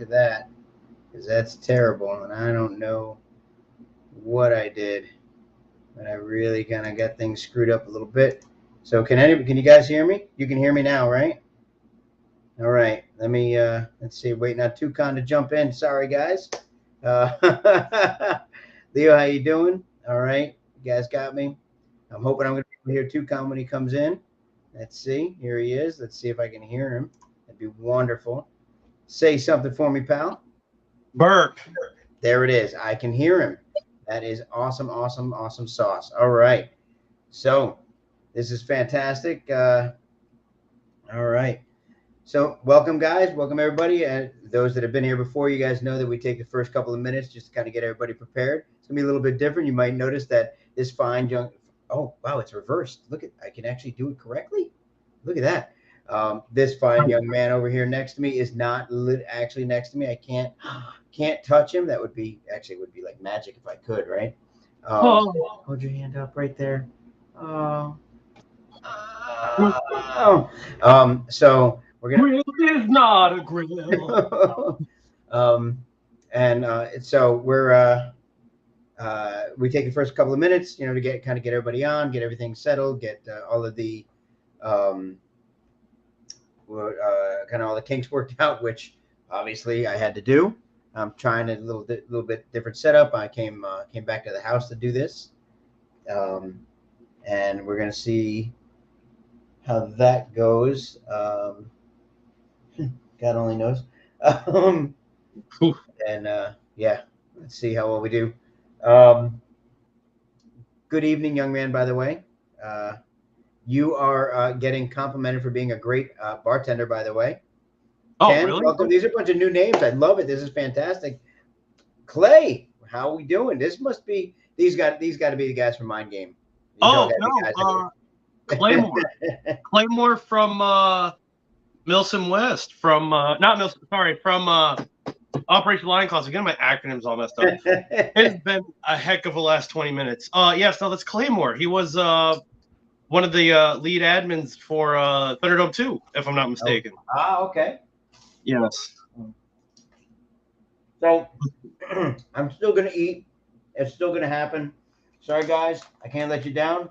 to that because that's terrible, and I don't know what I did, but I really kind of got things screwed up a little bit. So can you guys hear me? You can hear me now, right? All right. Let me let's see. Waiting on Toucan to jump in. Sorry, guys. Leo, how you doing? All right. You guys got me. I'm hoping I'm going to be able to hear Toucan when he comes in. Let's see. Here he is. Let's see if I can hear him. That'd be wonderful. Say something for me, pal. Burp. There it is. I can hear him. That is awesome, awesome, awesome sauce. All right. So this is fantastic. All right. So welcome, guys. Welcome, everybody. And those that have been here before, you guys know that we take the first couple of minutes just to kind of get everybody prepared. It's going to be a little bit different. You might notice that this fine young – oh, wow, it's reversed. Look – I can actually do it correctly. Look at that. This fine young man over here next to me is not actually next to me. I can't touch him. That would be – actually, it would be like magic if I could, right? Hold your hand up right there. Oh. So – we're gonna. Grill is not a grill. So we're we take the first couple of minutes, to get everybody on, get everything settled, get all of the kind of all the kinks worked out, which obviously I had to do. I'm trying a little bit different setup. I came back to the house to do this, and we're gonna see how that goes. God only knows. Yeah, let's see how well we do. Good evening, young man, by the way. You are getting complimented for being a great bartender, by the way. Oh, Ken, really? welcome. These are a bunch of new names. I love it. This is fantastic. Clay, how are we doing? This must be these got to be the guys from Mind Game. Claymore. Claymore from Milsom West, from not Milsom, sorry, from Operation Lion Claws. Again, my acronyms all messed up. It's been a heck of a last 20 minutes. Yes, no, that's Claymore. He was one of the lead admins for Thunderdome 2, if I'm not mistaken. Okay. Yes. So I'm still gonna eat. It's still gonna happen. Sorry, guys, I can't let you down.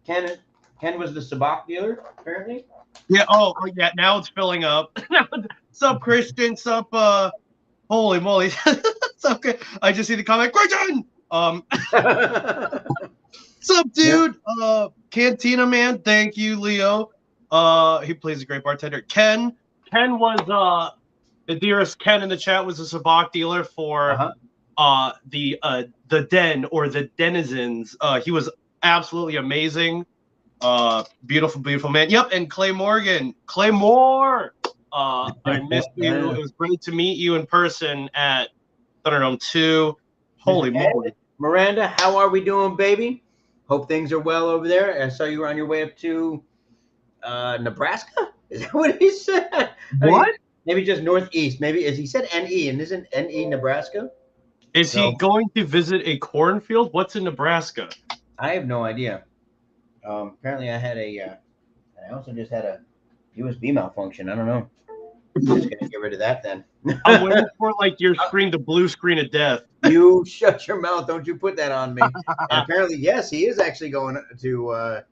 Ken was the sabak dealer, apparently. Yeah. Oh, yeah. Now it's filling up. Sup, Christian? Sup? Holy moly! Sup? I just see the comment, Christian. Sup, dude? Yep. Cantina man. Thank you, Leo. He plays a great bartender. Ken was the dearest Ken in the chat was a sabak dealer for the Den or the Denizens. He was absolutely amazing. Beautiful man. Yep, and Claymore. I missed you. It was great to meet you in person at Thunderdome 2. Holy moly. Miranda, how are we doing, baby? Hope things are well over there. I saw you were on your way up to Nebraska. Is that what he said? What? Maybe just northeast. Maybe he said NE, and isn't NE Nebraska? Is he going to visit a cornfield? What's in Nebraska? I have no idea. Apparently, I also just had a USB malfunction. I don't know. I'm just gonna get rid of that then. I'm waiting for your screen, the blue screen of death. You shut your mouth! Don't you put that on me. And apparently, yes, he is actually going to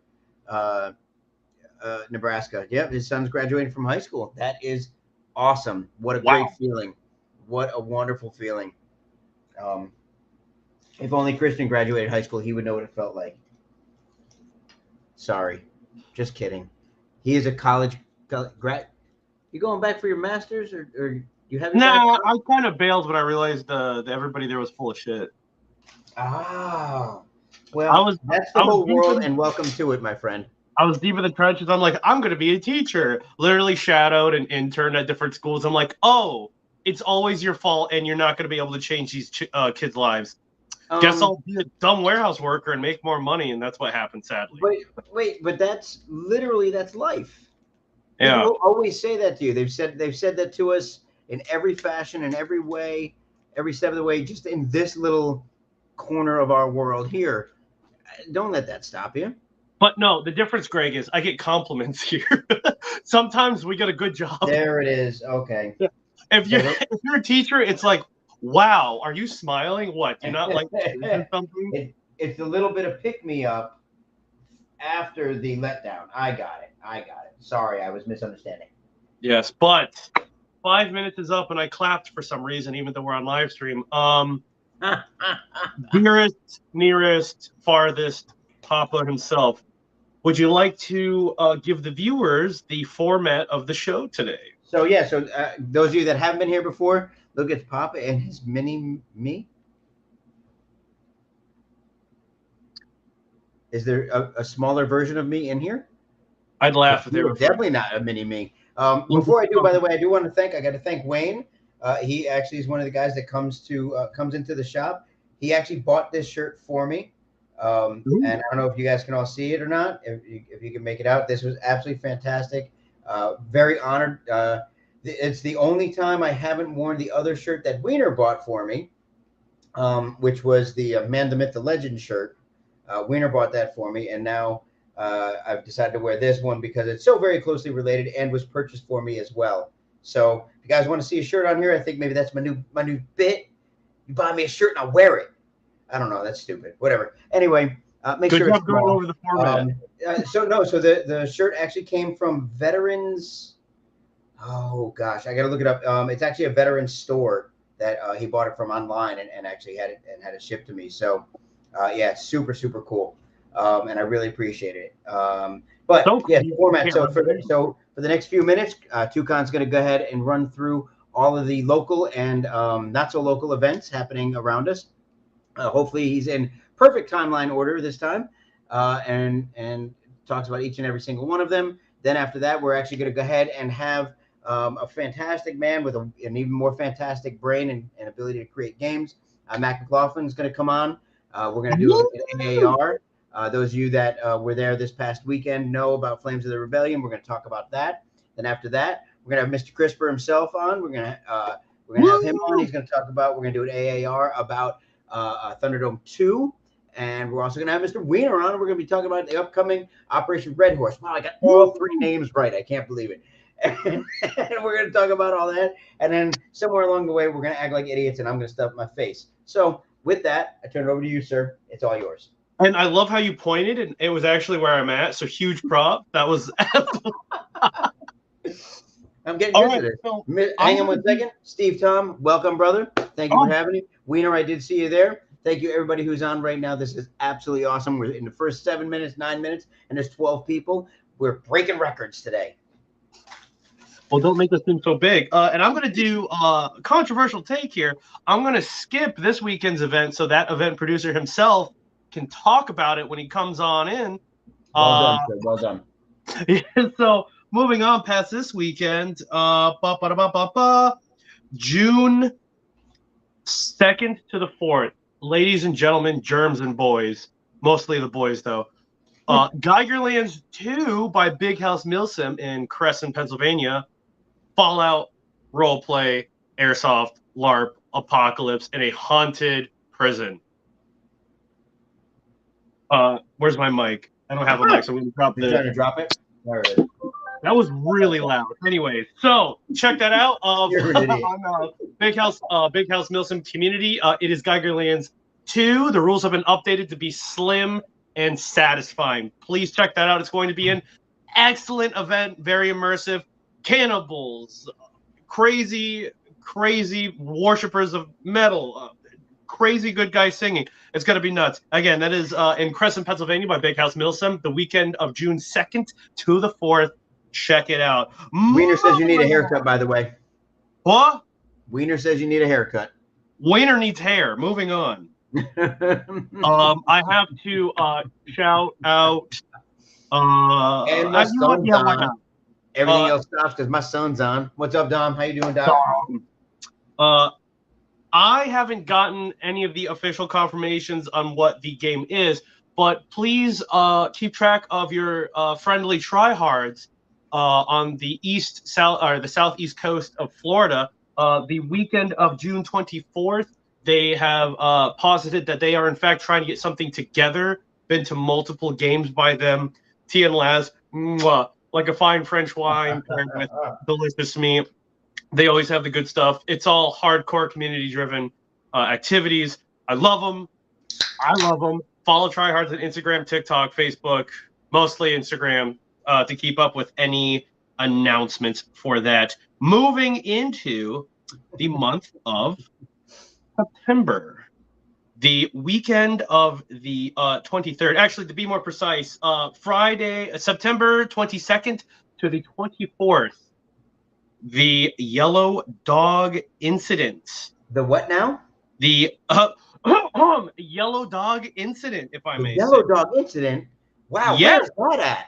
Nebraska. Yep, his son's graduating from high school. That is awesome. What a great feeling. What a wonderful feeling. If only Christian graduated high school, he would know what it felt like. Sorry, just kidding. He is a college grad. You going back for your master's, or you have? No, I kind of bailed when I realized that everybody there was full of shit. Ah, well, that's the whole world, and welcome to it, my friend. I was deep in the trenches. I'm like, I'm going to be a teacher. Literally shadowed and interned at different schools. I'm like, oh, it's always your fault, and you're not going to be able to change these kids' lives. Guess I'll be a dumb warehouse worker and make more money, and that's what happened, sadly. Wait, but that's life. Yeah. People always say that to you. They've said that to us in every fashion, in every way, every step of the way, just in this little corner of our world here. Don't let that stop you. But no, the difference, Greg, is I get compliments here. Sometimes we get a good job. There it is. Okay. If you're a teacher, it's like, wow, are you smiling? What? Do you not like something? It's a little bit of pick me up after the letdown. I got it. Sorry, I was misunderstanding. Yes, but 5 minutes is up, and I clapped for some reason, even though we're on live stream. Dearest, nearest, farthest, Papa himself. Would you like to give the viewers the format of the show today? So those of you that haven't been here before, look at Papa and his mini me. Is there a smaller version of me in here? I'd laugh if they were definitely not a mini me. Before I do, by the way, I do want to thank. I got to thank Wayne. He actually is one of the guys that comes into the shop. He actually bought this shirt for me. And I don't know if you guys can all see it or not. If you can make it out, this was absolutely fantastic. Very honored. It's the only time I haven't worn the other shirt that Wiener bought for me, which was the Man the Myth the Legend shirt. Wiener bought that for me, and now I've decided to wear this one because it's so very closely related and was purchased for me as well. So if you guys want to see a shirt on here, I think maybe that's my new bit. You buy me a shirt and I'll wear it. I don't know. That's stupid. Whatever. Anyway, make sure it's going over the format. So the shirt actually came from Veterans. Oh gosh, I got to look it up. It's actually a veteran store that he bought it from online and actually had it shipped to me. So yeah, super cool. And I really appreciate it. But yeah, the format. So for the next few minutes, Toucan's going to go ahead and run through all of the local and not so local events happening around us. Hopefully he's in perfect timeline order this time, and talks about each and every single one of them. Then after that, we're actually going to go ahead and have a fantastic man with an even more fantastic brain and ability to create games. Matt McLaughlin is going to come on. We're going to do an AAR. Those of you that were there this past weekend know about Flames of the Rebellion. We're going to talk about that. Then after that, we're going to have Mr. Crisper himself on. We're going to have him on. He's going to talk about. We're going to do an AAR about Thunderdome 2. And we're also going to have Mr. Wiener on. We're going to be talking about the upcoming Operation Red Horse. Wow, I got all 3 names right. I can't believe it. And we're going to talk about all that. And then somewhere along the way, we're going to act like idiots, and I'm going to stuff my face. So with that, I turn it over to you, sir. It's all yours. And I love how you pointed, and it was actually where I'm at. So huge prop. That was. I'm getting used to this. So hang on 1 second. Steve Tom, welcome, brother. Thank you for having me. Wiener, I did see you there. Thank you, everybody who's on right now. This is absolutely awesome. We're in the first 7 minutes, 9 minutes, and there's 12 people. We're breaking records today. Well, don't make this seem so big. And I'm going to do a controversial take here. I'm going to skip this weekend's event so that event producer himself can talk about it when he comes on in. Well done, sir. Well done. So moving on past this weekend, June 2nd to the 4th. Ladies and gentlemen, germs and boys, mostly the boys though. Geigerlands 2 by Big House Milsim in Crescent, Pennsylvania. Fallout, roleplay, airsoft, LARP, apocalypse in a haunted prison. Where's my mic? I don't have a mic, so I'm going to drop You're trying to drop it? There it is. That was really loud. Anyway, so check that out. On Big House Milsim community. It is Geigerlands 2. The rules have been updated to be slim and satisfying. Please check that out. It's going to be an excellent event, very immersive. Cannibals, crazy worshippers of metal, crazy good guys singing. It's going to be nuts. Again, that is in Crescent, Pennsylvania by Big House Milsim, the weekend of June 2nd to the 4th. Check it out. Wiener says you need a haircut, by the way. What? Wiener says you need a haircut. Wiener needs hair. Moving on. I have to shout out. And my son's on. Everything else stops because my son's on. What's up, Dom? How you doing, Dom? I haven't gotten any of the official confirmations on what the game is, but please keep track of your friendly tryhards on the southeast coast of Florida. The weekend of June 24th, they have posited that they are in fact trying to get something together. Been to multiple games by them. T and Laz, like a fine French wine paired with delicious meat. They always have the good stuff. It's all hardcore community-driven activities. I love them. I love them. Follow Tryhards on Instagram, TikTok, Facebook, mostly Instagram, to keep up with any announcements for that. Moving into the month of September, the weekend of the 23rd, actually, to be more precise, Friday, September 22nd to the 24th, the Yellow Dog incident. The what now? The Yellow Dog incident, if I The may Yellow say. Dog incident? Wow, Yes. where's that at?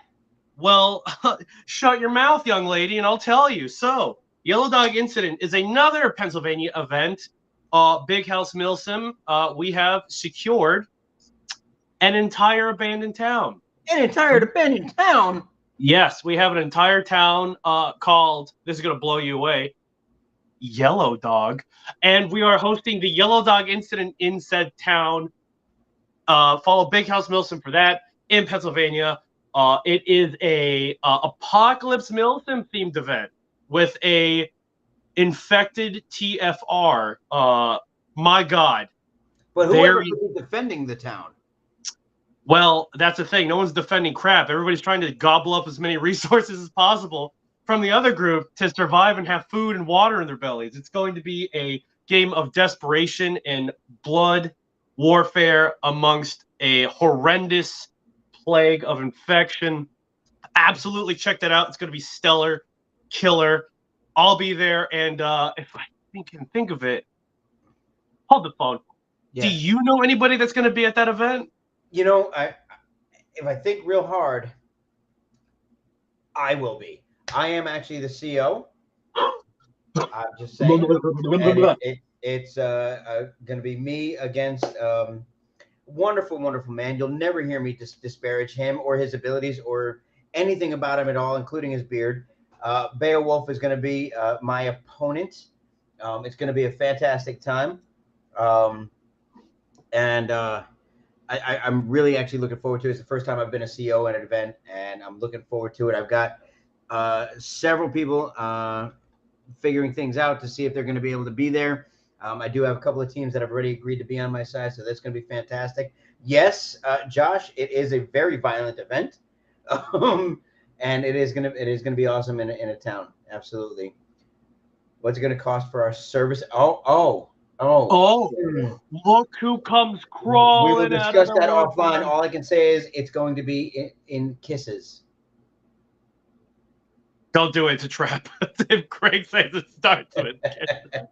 Well, shut your mouth, young lady, and I'll tell you. So, Yellow Dog incident is another Pennsylvania event. Big House Milsim, we have secured an entire abandoned town. An entire abandoned town? Yes, we have an entire town called, this is going to blow you away, Yellow Dog. And we are hosting the Yellow Dog incident in said town. Follow Big House Milsim for that in Pennsylvania. It is a Apocalypse Milsim themed event with a infected TFR. My God. But whoever could be defending the town? Well, that's the thing. No one's defending crap. Everybody's trying to gobble up as many resources as possible from the other group to survive and have food and water in their bellies. It's going to be a game of desperation and blood warfare amongst a horrendous plague of infection. Absolutely check that out. It's going to be stellar, killer. I'll be there, and if I can think of it, hold the phone. Yeah. Do you know anybody that's going to be at that event? You know, if I think real hard, I will be. I am actually the CEO. I'm just saying. It's going to be me against wonderful, wonderful man. You'll never hear me disparage him or his abilities or anything about him at all, including his beard. Beowulf is going to be my opponent. It's going to be a fantastic time. I'm really actually looking forward to it. It's the first time I've been a CEO at an event, and I'm looking forward to it. I've got several people figuring things out to see if they're going to be able to be there. I do have a couple of teams that have already agreed to be on my side, so that's going to be fantastic. Yes, Josh, it is a very violent event, and it is going to be awesome in a town. Absolutely. What's it going to cost for our service? Oh! Look who comes crawling. We will discuss that offline. All I can say is it's going to be in kisses. Don't do it. It's a trap. If Greg says it starts with kisses.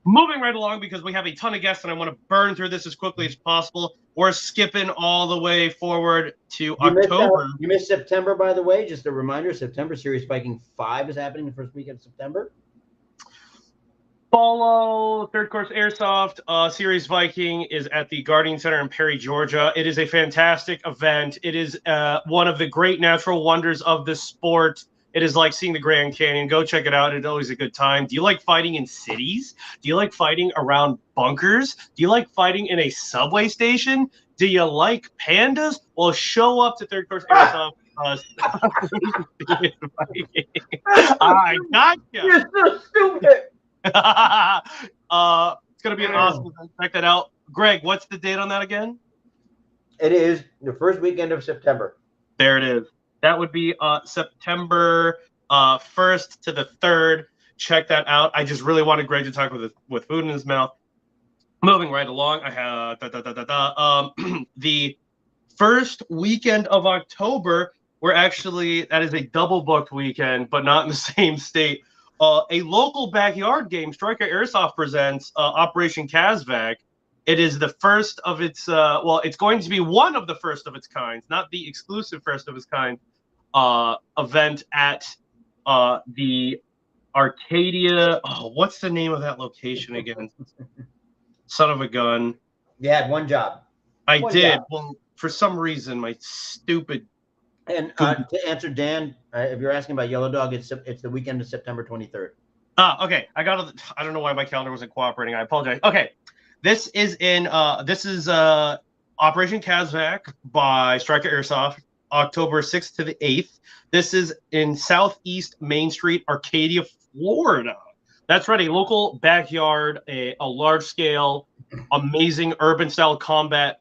Moving right along, because we have a ton of guests and I want to burn through this as quickly as possible. We're skipping all the way forward to October. You missed September, by the way. Just a reminder, September Series Viking 5 is happening the first weekend of September. Follow Third Course Airsoft. Series Viking is at the Guardian Center in Perry, Georgia. It is a fantastic event. It is one of the great natural wonders of the sport. It is like seeing the Grand Canyon. Go check it out. It's always a good time. Do you like fighting in cities? Do you like fighting around bunkers? Do you like fighting in a subway station? Do you like pandas? Well, show up to Third Course Airsoft. I gotcha. You're so stupid. It's going to be an awesome event. Check that out. Greg, what's the date on that again? It is the first weekend of September. There it is. That would be September 1st to the 3rd. Check that out. I just really wanted Greg to talk with food in his mouth. Moving right along, I have the first weekend of October. That is a double booked weekend, but not in the same state. A local backyard game, Striker Airsoft presents Operation Kazvac. It is the first of its, it's going to be one of the first of its kind, not the exclusive first of its kind event at the Arcadia. Oh, what's the name of that location again? Son of a gun. You had one job. I did. Well, for some reason, my stupid. And to answer Dan, if you're asking about Yellow Dog, it's the weekend of September 23rd. Okay. I don't know why my calendar wasn't cooperating. I apologize. Okay. This is Operation Kazvac by Striker Airsoft. October 6th to the 8th. This is in Southeast Main Street, Arcadia, Florida. That's right, a local backyard, a large-scale, amazing urban-style combat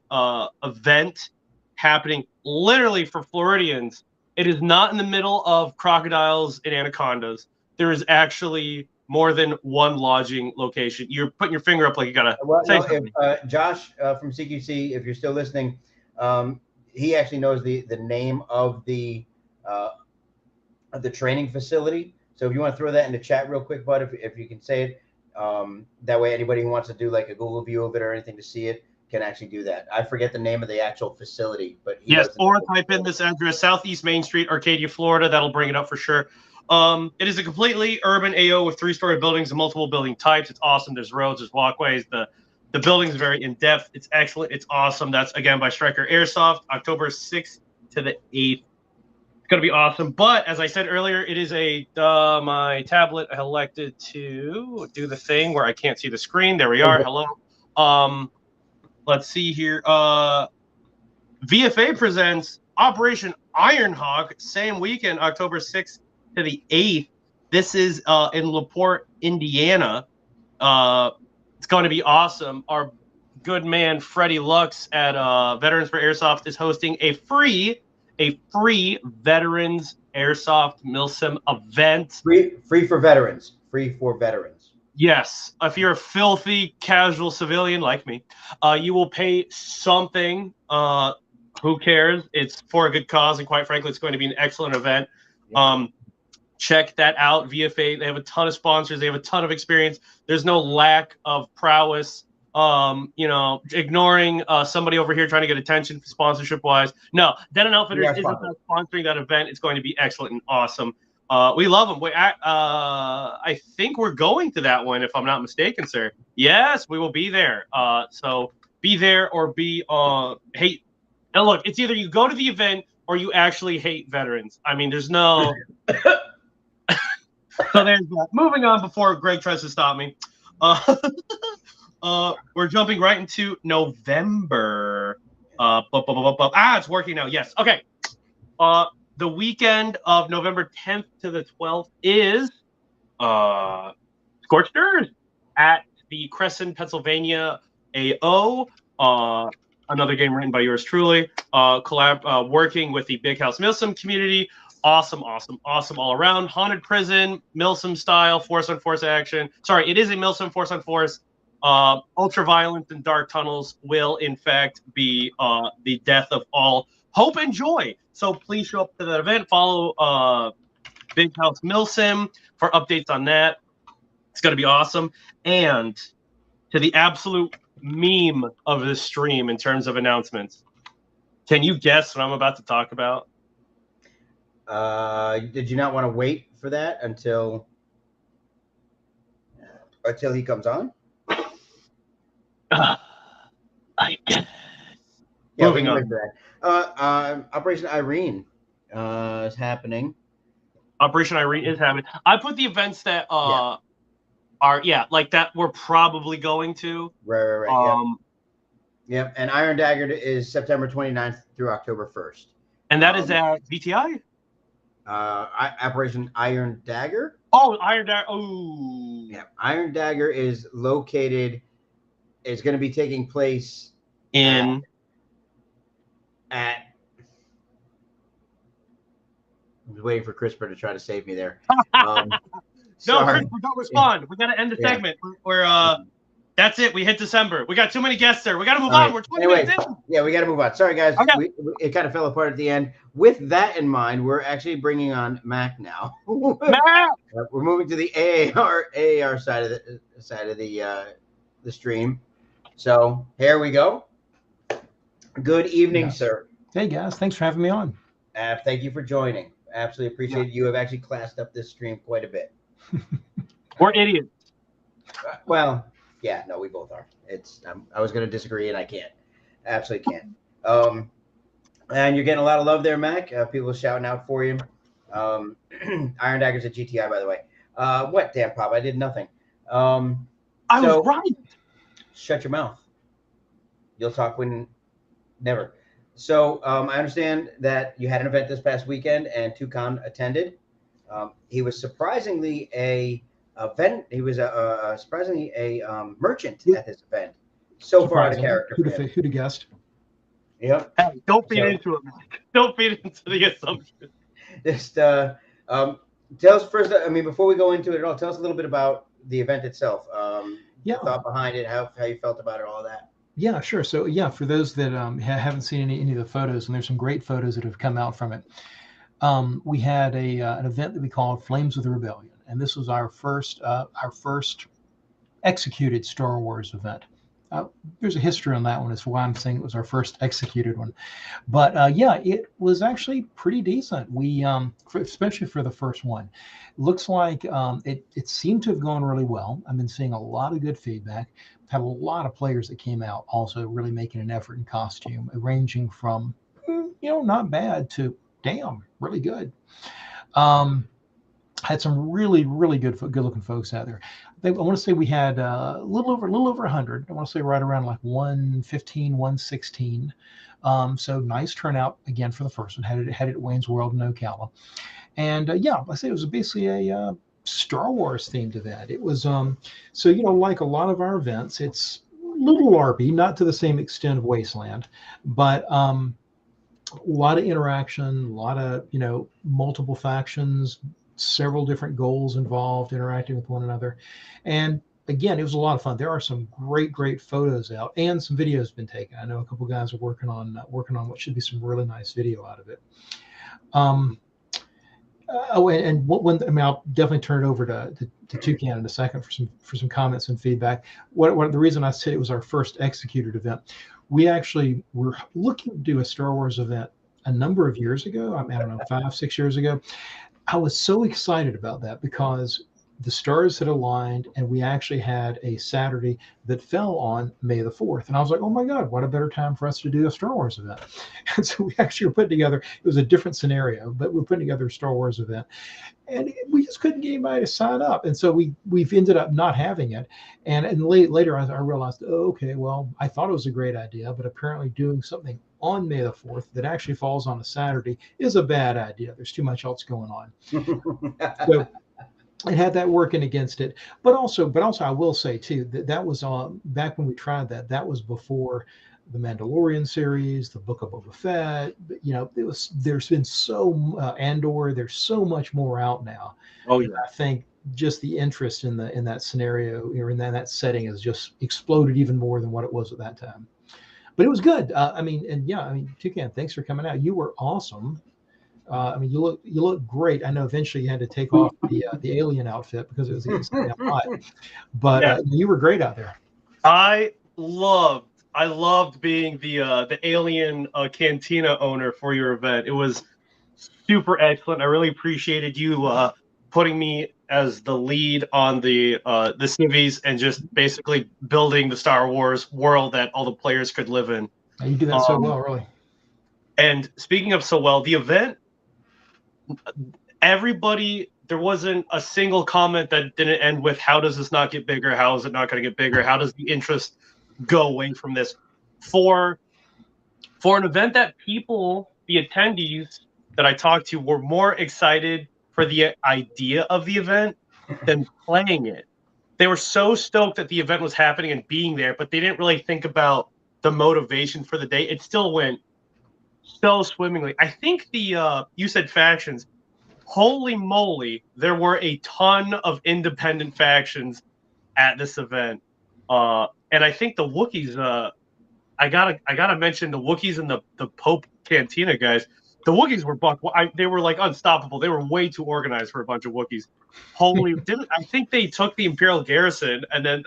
event happening literally for Floridians. It is not in the middle of crocodiles and anacondas. There is actually more than one lodging location. You're putting your finger up like you gotta say something. If, Josh from CQC, if you're still listening, he actually knows the name of the training facility. So if you want to throw that in the chat real quick, bud, if you can say it, that way anybody who wants to do like a Google view of it or anything to see it can actually do that. I forget the name of the actual facility, but yes, or type in this address, Southeast Main Street, Arcadia, Florida. That'll bring it up for sure. It is a completely urban AO with 3-story buildings and multiple building types. It's awesome. There's roads, there's walkways. The building's very in depth. It's excellent. It's awesome. That's again by Striker Airsoft, October 6th to the 8th. Going to be awesome. But as I said earlier, it is my tablet elected to do the thing where I can't see the screen. There we are. Hello. Let's see here. VFA presents Operation Ironhawk, same weekend, October 6th to the 8th. This is in LaPorte, Indiana. It's going to be awesome. Our good man Freddie Lux at Veterans for Airsoft is hosting a free Veterans Airsoft Milsim event. Free for veterans. Free for veterans. Yes. If you're a filthy casual civilian like me, you will pay something. Who cares? It's for a good cause, and quite frankly, it's going to be an excellent event. Yeah. Check that out. VFA, they have a ton of sponsors. They have a ton of experience. There's no lack of prowess. Ignoring somebody over here trying to get attention sponsorship wise. No, Denon Outfitters isn't sponsoring that event. It's going to be excellent and awesome. We love them. I think we're going to that one, if I'm not mistaken, sir. Yes, we will be there. So be there or be hate. Now look, it's either you go to the event or you actually hate veterans. I mean, there's no. So there's that. Moving on before Greg tries to stop me. We're jumping right into November. It's working now. Yes. Okay. The weekend of November 10th to the 12th is Scorched Earth at the Crescent, Pennsylvania AO. Another game written by yours truly. Working with the Big House Milsim community. Awesome all around. Haunted prison, Milsim style, force on force action. Sorry, it is a Milsim force on force. Ultra violence and dark tunnels will in fact be the death of all hope and joy. So please show up to that event. Follow Big House Milsim for updates on that. It's going to be awesome. And to the absolute meme of this stream in terms of announcements, can you guess what I'm about to talk about? Did you not want to wait for that until he comes on? I guess. Yeah, moving on. Operation Irene is happening. Operation Irene is happening. I put the events that are like that we're probably going to. Right. Yep. And Iron Dagger is September 29th through October 1st. And that is at VTI? Operation Iron Dagger. Oh, Iron Dagger. Oh. Yeah. Iron Dagger is located. It's going to be taking place at I was waiting for CRISPR to try to save me there. No, CRISPR, don't respond. We got to end the segment. That's it. We hit December. We got too many guests there. We got to move on. We're 20 minutes in. Yeah, we got to move on. Sorry, guys. Okay. It kind of fell apart at the end. With that in mind, we're actually bringing on Mac now. Mac! We're moving to the AAR side of the stream. So here we go. Good evening, sir. Hey, guys. Thanks for having me on. Thank you for joining. Absolutely appreciate it. You have actually classed up this stream quite a bit. We're idiots. Well, yeah, no, we both are. I was going to disagree, and I can't. Absolutely can't. And you're getting a lot of love there, Mac. People shouting out for you. Iron Dagger's at GTI, by the way. What? Damn, Pop, I did nothing. I was right. Shut your mouth. You'll talk when never. So I understand that you had an event this past weekend and Toucan attended. He was surprisingly a event. He was surprisingly a merchant at this event. So far out of Surprisingly, character for him. who'd have guessed? Yep. Hey, don't feed So- into it, man. Don't feed into the assumption. Just tell us first. I mean, before we go into it at all, tell us a little bit about the event itself. Yeah. The thought behind it, how you felt about it, all that. Yeah, sure. So yeah, for those that haven't seen any of the photos, and there's some great photos that have come out from it. We had an event that we called Flames of the Rebellion, and this was our first executed Star Wars event. There's a history on that one. It's why I'm saying it was our first executed one. But yeah, it was actually pretty decent. We, especially for the first one, looks like it seemed to have gone really well. I've been seeing a lot of good feedback. Had a lot of players that came out also really making an effort in costume, ranging from, not bad to damn, really good. Had some really, really good looking folks out there. I want to say we had a little over 100. I want to say right around like 115, 116. So nice turnout again for the first one. Had it at Wayne's World in Ocala. And yeah, I say it was basically a Star Wars themed event. It was so like a lot of our events, it's a little LARPy, not to the same extent of Wasteland, but a lot of interaction, a lot of multiple factions, several different goals involved, interacting with one another. And again, it was a lot of fun. There are some great photos out, and some videos been taken. I know a couple guys are working on what should be some really nice video out of it. I'll definitely turn it over to Toucan in a second for some comments and feedback. What the reason I said it was our first executed event, we actually were looking to do a Star Wars event a number of years ago. I don't know, 5-6 years ago. I was so excited about that because the stars had aligned, and we actually had a Saturday that fell on May the 4th. And I was like, oh my God, what a better time for us to do a Star Wars event. And so we actually were putting together, it was a different scenario, but we're putting together a Star Wars event. And we just couldn't get anybody to sign up. And so we've ended up not having it. And later I realized, oh, okay, well, I thought it was a great idea, but apparently doing something on May the 4th that actually falls on a Saturday is a bad idea. There's too much else going on. So it had that working against it. But also I will say too, that was back when we tried that was before the Mandalorian series, the Book of Boba Fett. There's been Andor. There's so much more out now. Oh yeah. I think just the interest in that scenario or in that setting has just exploded even more than what it was at that time. But it was good. Toucan, thanks for coming out. You were awesome. You look great. I know eventually you had to take off the alien outfit because it was getting so damn hot. But yeah. You were great out there. I loved being the alien cantina owner for your event. It was super excellent. I really appreciated you putting me as the lead on the civvies and just basically building the Star Wars world that all the players could live in. You do that so well, really. And speaking of so well, the event, there wasn't a single comment that didn't end with, how does this not get bigger? How is it not going to get bigger? How does the interest go away from this? For an event that the attendees that I talked to were more excited for the idea of the event than playing it. They were so stoked that the event was happening and being there, but they didn't really think about the motivation for the day. It still went so swimmingly. I think you said factions. Holy moly, there were a ton of independent factions at this event. And I think the Wookiees, I gotta mention the Wookiees and the Pope Cantina guys. The Wookiees were they were like unstoppable. They were way too organized for a bunch of Wookiees. I think they took the Imperial Garrison, and then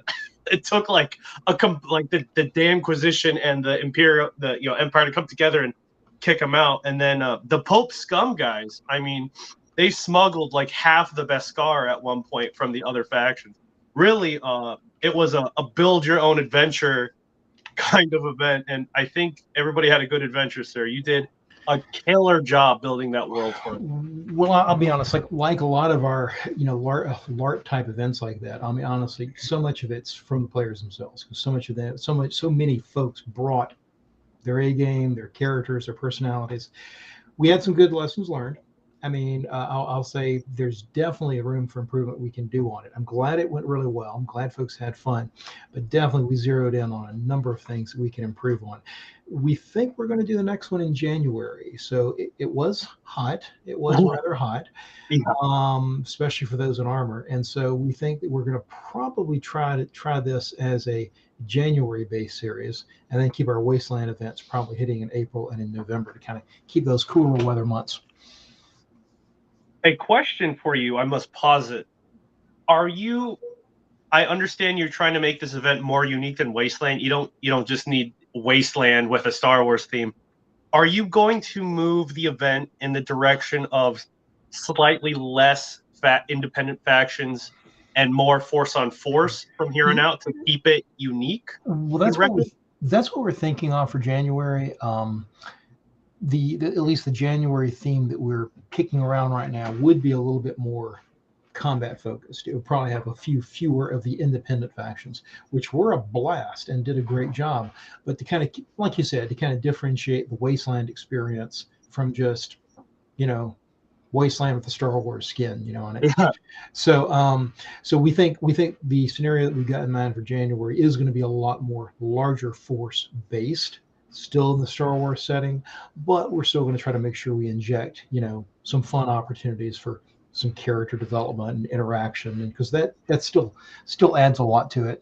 it took like the Damnquisition and the Empire to come together and kick them out. And then the Pope scum guys, I mean, they smuggled like half the Beskar at one point from the other factions. Really, it was a build your own adventure kind of event, and I think everybody had a good adventure, sir. You did a killer job building that world for us. Well, I'll be honest, like a lot of our LARP type events like that. I mean, honestly, so much of it's from the players themselves, because so many folks brought their A game, their characters, their personalities. We had some good lessons learned. I mean, I'll say there's definitely a room for improvement we can do on it. I'm glad it went really well. I'm glad folks had fun, but definitely we zeroed in on a number of things that we can improve on. We think we're going to do the next one in January. So it was hot. It was rather hot, especially for those in armor. And so we think that we're going to probably try this as a January-based series, and then keep our Wasteland events probably hitting in April and in November to kind of keep those cooler weather months. A question for you, I must posit. I understand you're trying to make this event more unique than Wasteland. You don't just need Wasteland with a Star Wars theme. Are you going to move the event in the direction of slightly less independent factions and more force on force from here on out to keep it unique? Well, that's what we're thinking of for January. At least the January theme that we're kicking around right now would be a little bit more combat focused. It would probably have a few fewer of the independent factions, which were a blast and did a great job. But to kind of, like you said, to kind of differentiate the Wasteland experience from just, Wasteland with the Star Wars skin, on it. Yeah. So we think the scenario that we got in mind for January is going to be a lot more larger force based, still in the Star Wars setting, but we're still going to try to make sure we inject, some fun opportunities for some character development and interaction, and because that still adds a lot to it.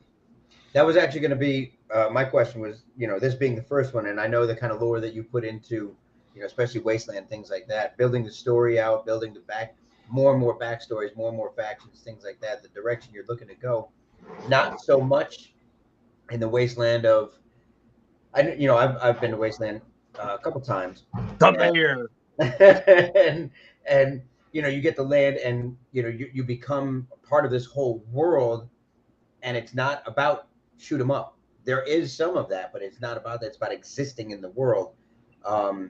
That was actually going to be my question was, this being the first one, and I know the kind of lore that you put into, especially Wasteland, things like that, building the story out, building more and more backstories, more and more factions, things like that, the direction you're looking to go. Not so much in the Wasteland of, I've been to Wasteland a couple times. Come here. and you get the land, and you become part of this whole world, and it's not about shoot 'em up. There is some of that, but it's not about that. It's about existing in the world. Are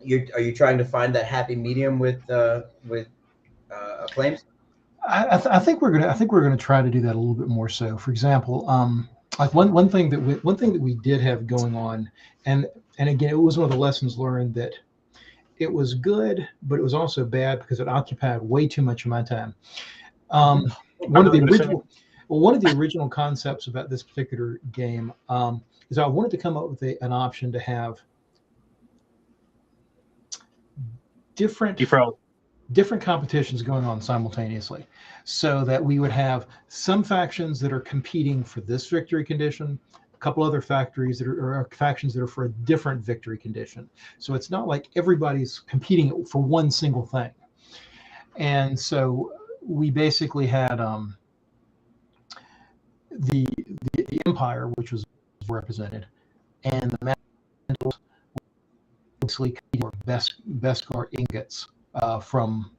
you trying to find that happy medium with Flames? I think we're gonna try to do that a little bit more. So, for example, like one thing that we did have going on, and again, it was one of the lessons learned that it was good, but it was also bad because it occupied way too much of my time. One of the original concepts about this particular game is I wanted to come up with an option to have different competitions going on simultaneously, so that we would have some factions that are competing for this victory condition, a couple other factions that are for a different victory condition. So it's not like everybody's competing for one single thing. And so we basically had the Empire, which was represented, and the Mandals basically competing for Beskar ingots from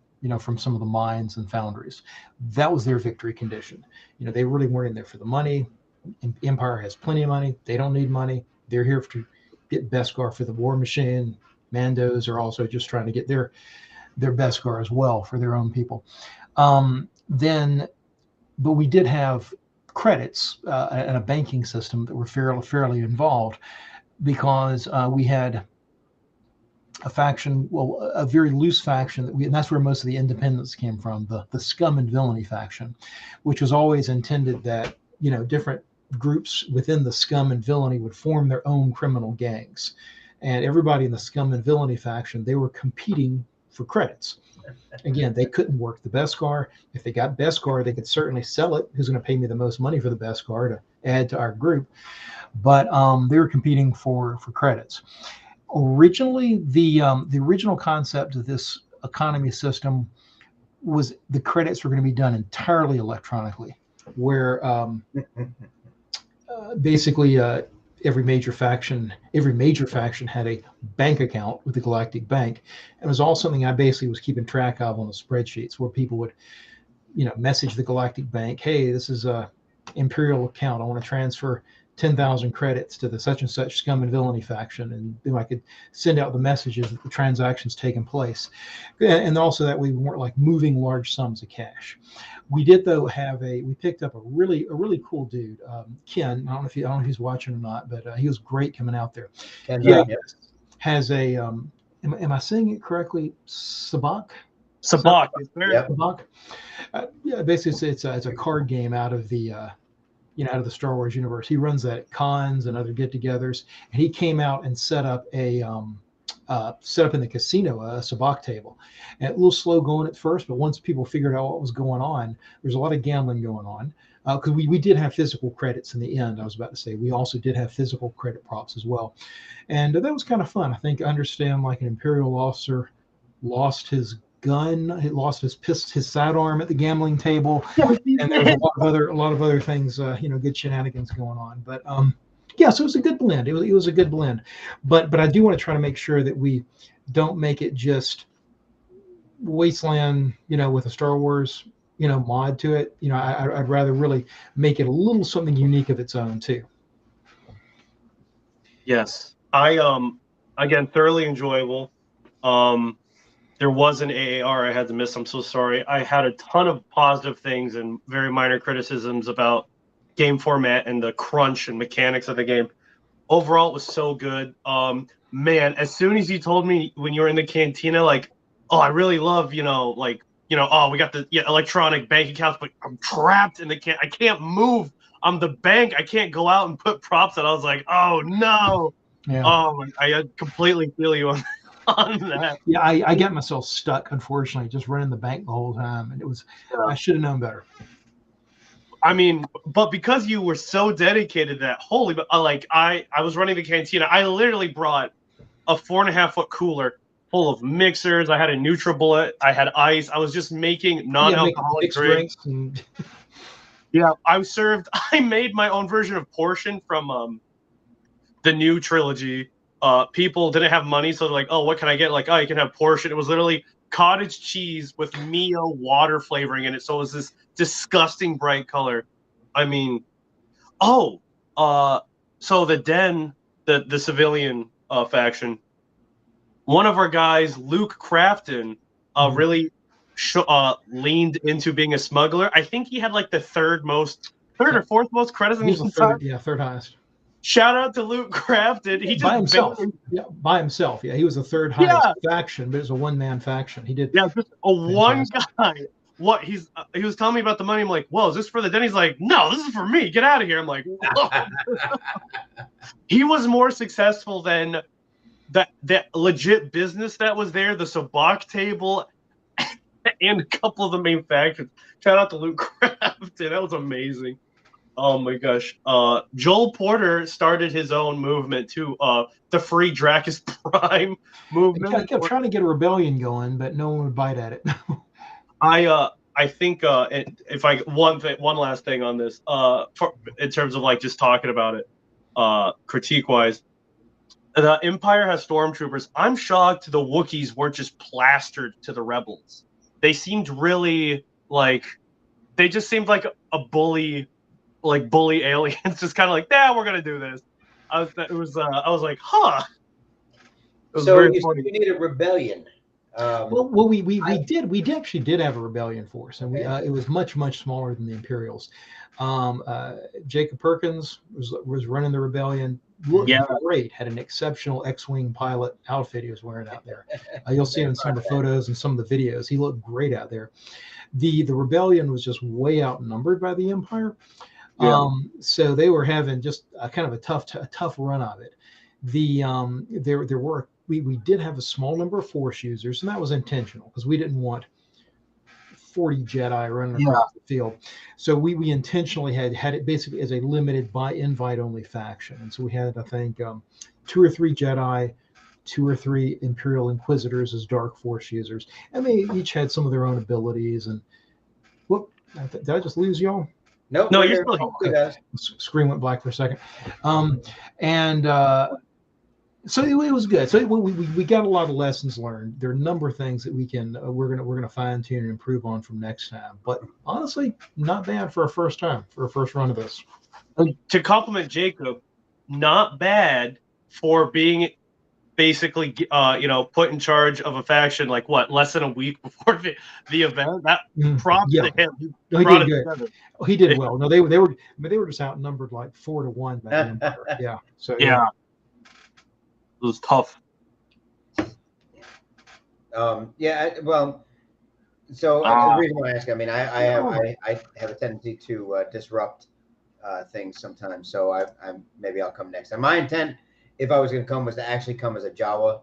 some of the mines and foundries. That was their victory condition. They really weren't in there for the money. Empire has plenty of money. They don't need money. They're here to get Beskar for the war machine. Mandos are also just trying to get their Beskar as well for their own people. But we did have credits and a banking system that were fairly involved, because we had a faction, a very loose faction and that's where most of the independents came from, the Scum and Villainy faction, which was always intended that different groups within the Scum and Villainy would form their own criminal gangs, and everybody in the Scum and Villainy faction, they were competing for credits. Again, they couldn't work the Beskar. If they got Beskar, they could certainly sell it. Who's going to pay me the most money for the Beskar to add to our group? But they were competing for credits. Originally, the original concept of this economy system was the credits were going to be done entirely electronically, where basically every major faction had a bank account with the Galactic Bank. It was all something I basically was keeping track of on the spreadsheets, where people would message the Galactic Bank, hey, this is a Imperial account, I want to transfer 10,000 credits to the such and such scum and villainy faction, and then I could send out the messages that the transaction's taken place. And also that we weren't like moving large sums of cash. We did though we picked up a really cool dude, Ken. I don't know if he's watching or not, but he was great coming out there. Yeah. Has a am I saying it correctly? Sabak. Sabak. Yep. Sabak. Yeah, basically it's a card game out of the out of the Star Wars universe. He runs that at cons and other get-togethers, and he came out and set up in the casino a sabacc table. And a little slow going at first, but once people figured out what was going on, there's a lot of gambling going on. Because we did have physical credits in the end. I was about to say we also did have physical credit props as well, and that was kind of fun. I think understand like an Imperial officer lost his gun, he lost his sidearm at the gambling table, and there's a lot of other things, good shenanigans going on. But yeah, so it was a good blend. It was a good blend, but I do want to try to make sure that we don't make it just Wasteland, with a Star Wars, mod to it. I'd rather really make it a little something unique of its own too. Yes, I again, thoroughly enjoyable. There was an AAR I had to miss. I'm so sorry. I had a ton of positive things and very minor criticisms about game format and the crunch and mechanics of the game. Overall, it was so good. Man, as soon as you told me when you were in the cantina, like, oh, I really love, we got the electronic bank accounts, but I'm trapped in I can't move. I'm the bank. I can't go out and put props. And I was like, oh no. Yeah. Oh, I completely feel you on that. Yeah, I got myself stuck, unfortunately, just running the bank the whole time, and I should have known better. I mean, but because you were so dedicated that I was running the cantina, I literally brought a 4.5-foot cooler full of mixers. I had a NutriBullet, I had ice. I was just making non-alcoholic drinks. Yeah, I made my own version of Portion from the new trilogy. People didn't have money, so they're like, oh, what can I get? Like, oh, you can have Portion. It was literally cottage cheese with Mio water flavoring in it, so it was this disgusting bright color. I mean, so the Den, the civilian faction, one of our guys, Luke Crafton, really leaned into being a smuggler. I think he had like the third or fourth most credits in the entire. Yeah, third highest. Shout out to Luke Crafton. He just by himself. By himself. Yeah, he was the third highest faction, but it was a one-man faction. He did. Yeah, just one guy. What he was telling me about the money. I'm like, whoa, is this for the Den? He's like, no, this is for me. Get out of here. I'm like, whoa. He was more successful than that legit business that was there, the sabacc table, and a couple of the main factions. Shout out to Luke Crafton. That was amazing. Oh my gosh. Joel Porter started his own movement too, the Free Dracus Prime movement. I kept trying to get a rebellion going, but no one would bite at it. I think if I one last thing on this, in terms of like just talking about it, critique wise, the Empire has stormtroopers. I'm shocked the Wookiees weren't just plastered to the rebels. They seemed really they just seemed like a bully aliens, just kind of like, we're gonna do this. I was like, huh. So you need a rebellion. We actually did have a rebellion force, and it was much smaller than the Imperials. Jacob Perkins was running the rebellion. Looked great. Had an exceptional X-wing pilot outfit he was wearing out there. You'll see it in some of the photos and some of the videos. He looked great out there. The rebellion was just way outnumbered by the Empire. Yeah. So they were having just a kind of a tough run of it. We did have a small number of Force users, and that was intentional because we didn't want 40 Jedi running across the field. So we intentionally had it basically as a limited by invite only faction. And so we had, I think, 2 or 3 Jedi, 2 or 3 Imperial Inquisitors as Dark Force users, and they each had some of their own abilities. And whoop, did I just lose y'all? Nope. No, you're still okay. Screen went black for a second. So it was good. So we got a lot of lessons learned. There are a number of things that we're gonna fine tune and improve on from next time. But honestly, not bad for a first run of this. To compliment Jacob, not bad for being basically, put in charge of a faction like less than a week before the event. That props to him. No, he did good. He did well. No, they were just outnumbered like 4-1 by the Empire. Yeah. So yeah, it was tough. Well, so the reason why I ask, I mean, I have a tendency to disrupt things sometimes. So maybe I'll come next time. My intent, if I was going to come, was to actually come as a Jawa.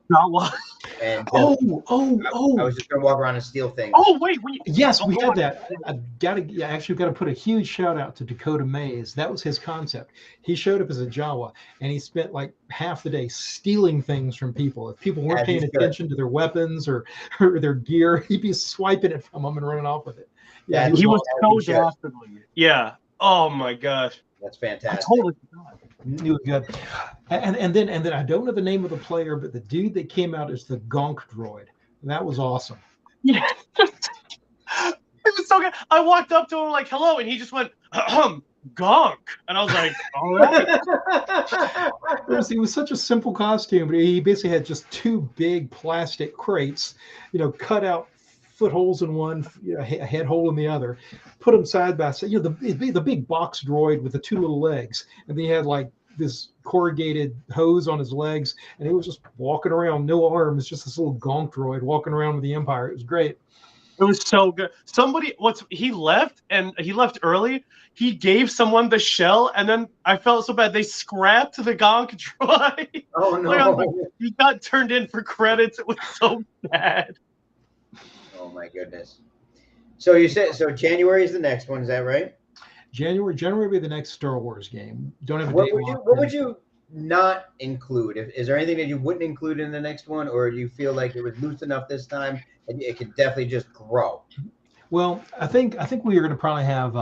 And I was just going to walk around and steal things. Oh wait, yes, we had that. I got to put a huge shout out to Dakota Mays. That was his concept. He showed up as a Jawa, and he spent like half the day stealing things from people. If people weren't paying attention to their weapons or their gear, he'd be swiping it from them and running off with it. Yeah, he was so dastardly. Yeah. Oh my gosh, that's fantastic. I totally forgot. He was good. And then I don't know the name of the player, but the dude that came out is the Gonk droid. That was awesome. Yeah. It was so good. I walked up to him like, hello, and he just went, Gonk. And I was like, all right. It was such a simple costume, but he basically had just two big plastic crates, cut out footholes in one, a head hole in the other, put them side by side. The big box droid with the two little legs, and then he had like this corrugated hose on his legs, and he was just walking around, no arms, just this little Gonk droid walking around with the Empire. It was great. It was so good. He left, and he left early. He gave someone the shell, and then I felt so bad. They scrapped the Gonk droid. Oh no! He got turned in for credits. It was so bad. Oh my goodness. So you said January is the next one, is that right? January will be the next Star Wars game. Don't have a what date. What would you not include? Is there anything that you wouldn't include in the next one, or do you feel like it was loose enough this time and it could definitely just grow? Well, I think we are going to probably have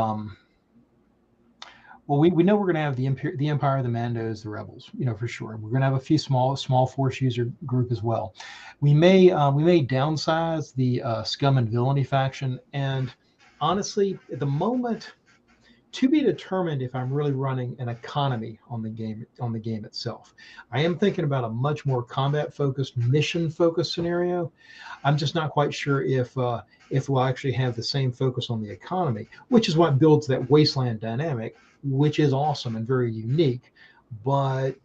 we know we're going to have the Empire, the Mandos, the Rebels, for sure. We're going to have a few small force user group as well. We may downsize the Scum and Villainy faction, and honestly, at the moment, to be determined if I'm really running an economy on the game itself. I am thinking about a much more combat focused, mission focused scenario. I'm just not quite sure if we'll actually have the same focus on the economy, which is what builds that wasteland dynamic, which is awesome and very unique. But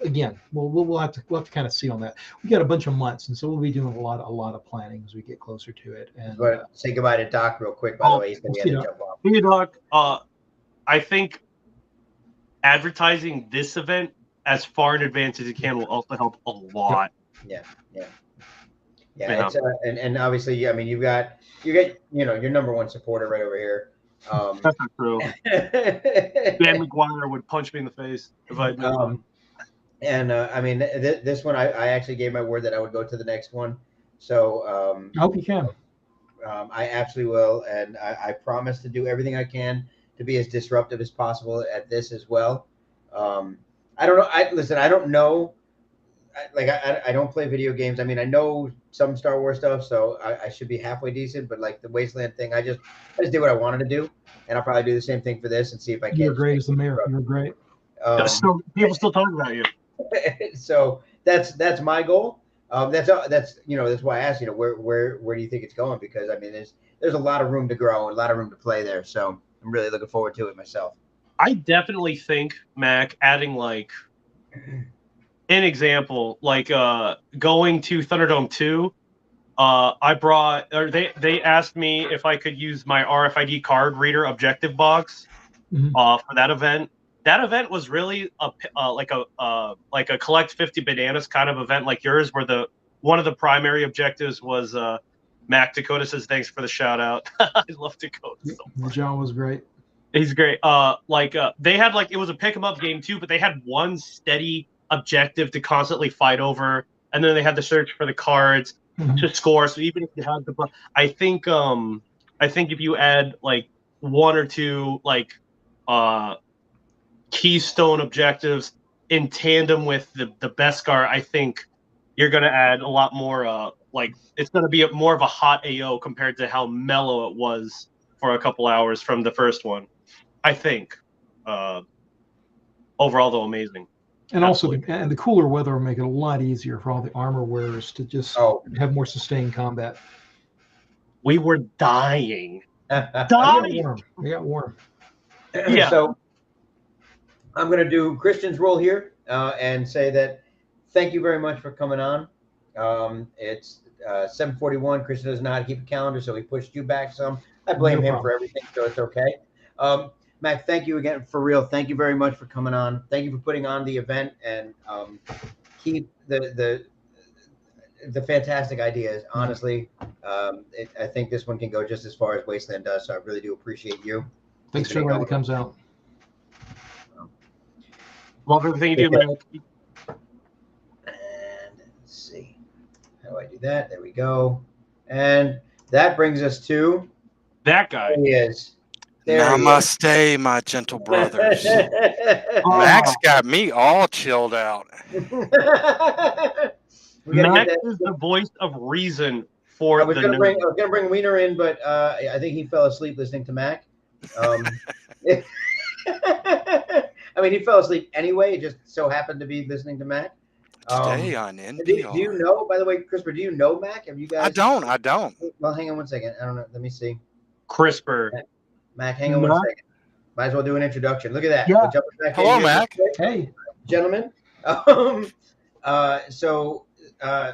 again, we'll have to kind of see on that. We got a bunch of months, and so we'll be doing a lot of planning as we get closer to it. And say goodbye to Doc real quick. By the way, he's going to be able to jump off. Hey, Doc. I think advertising this event as far in advance as you can will also help a lot. Yeah. It's, and obviously, I mean, you get your number one supporter right over here. That's not true. Dan McGuire would punch me in the face if I did. And I mean, this one, I actually gave my word that I would go to the next one. So I hope you can. I absolutely will, and I promise to do everything I can to be as disruptive as possible at this as well. I don't know. I don't know. I don't play video games. I mean, I know some Star Wars stuff, so I should be halfway decent. But like the Wasteland thing, I just did what I wanted to do, and I'll probably do the same thing for this and see if I can. You're great as the mayor. You're great. People still talk about you. So that's my goal. That's why I asked. Where do you think it's going? Because I mean, there's a lot of room to grow and a lot of room to play there. So I'm really looking forward to it myself. I definitely think, Mac, adding like an example, like going to Thunderdome 2, they asked me if I could use my RFID card reader objective box for that event. That event was really like a collect 50 bananas kind of event like yours, where one of the primary objectives was Mac. Dakota says thanks for the shout out. I love Dakota so much. John was great. He's great. They had it was a pick 'em up game too, but they had one steady objective to constantly fight over, and then they had to search for the cards to score. So even if you had I think if you add like one or two keystone objectives in tandem with the Beskar, I think you're going to add a lot more. It's going to be more of a hot AO compared to how mellow it was for a couple hours from the first one. I think. overall, though, amazing. And also, the cooler weather will make it a lot easier for all the armor wearers to just have more sustained combat. We were dying. We got warm. Yeah. So I'm going to do Christian's role here and say that thank you very much for coming on. It's 7:41. Christian doesn't know how to keep a calendar, so he pushed you back some. I blame him for everything, so it's okay. Mac, thank you again, for real. Thank you very much for coming on. Thank you for putting on the event and keep the fantastic ideas. Honestly, I think this one can go just as far as Wasteland does, so I really do appreciate you. Thanks for everybody that comes out. Love everything you do, man. And let's see. How do I do that? There we go. And that brings us to that guy. There he is. Namaste, my gentle brothers. Max got me all chilled out. Max is the voice of reason for I was gonna bring Wiener in, but I think he fell asleep listening to Mac. I mean, he fell asleep anyway. It just so happened to be listening to Mac. Today on NPR. Do you know, by the way, Crisper, do you know Mac? Have you guys? I don't. Well, hang on one second. I don't know. Let me see. Crisper. Mac, hang on one second. Might as well do an introduction. Look at that. Yeah. We'll hello, Mac. Hey. Gentlemen. So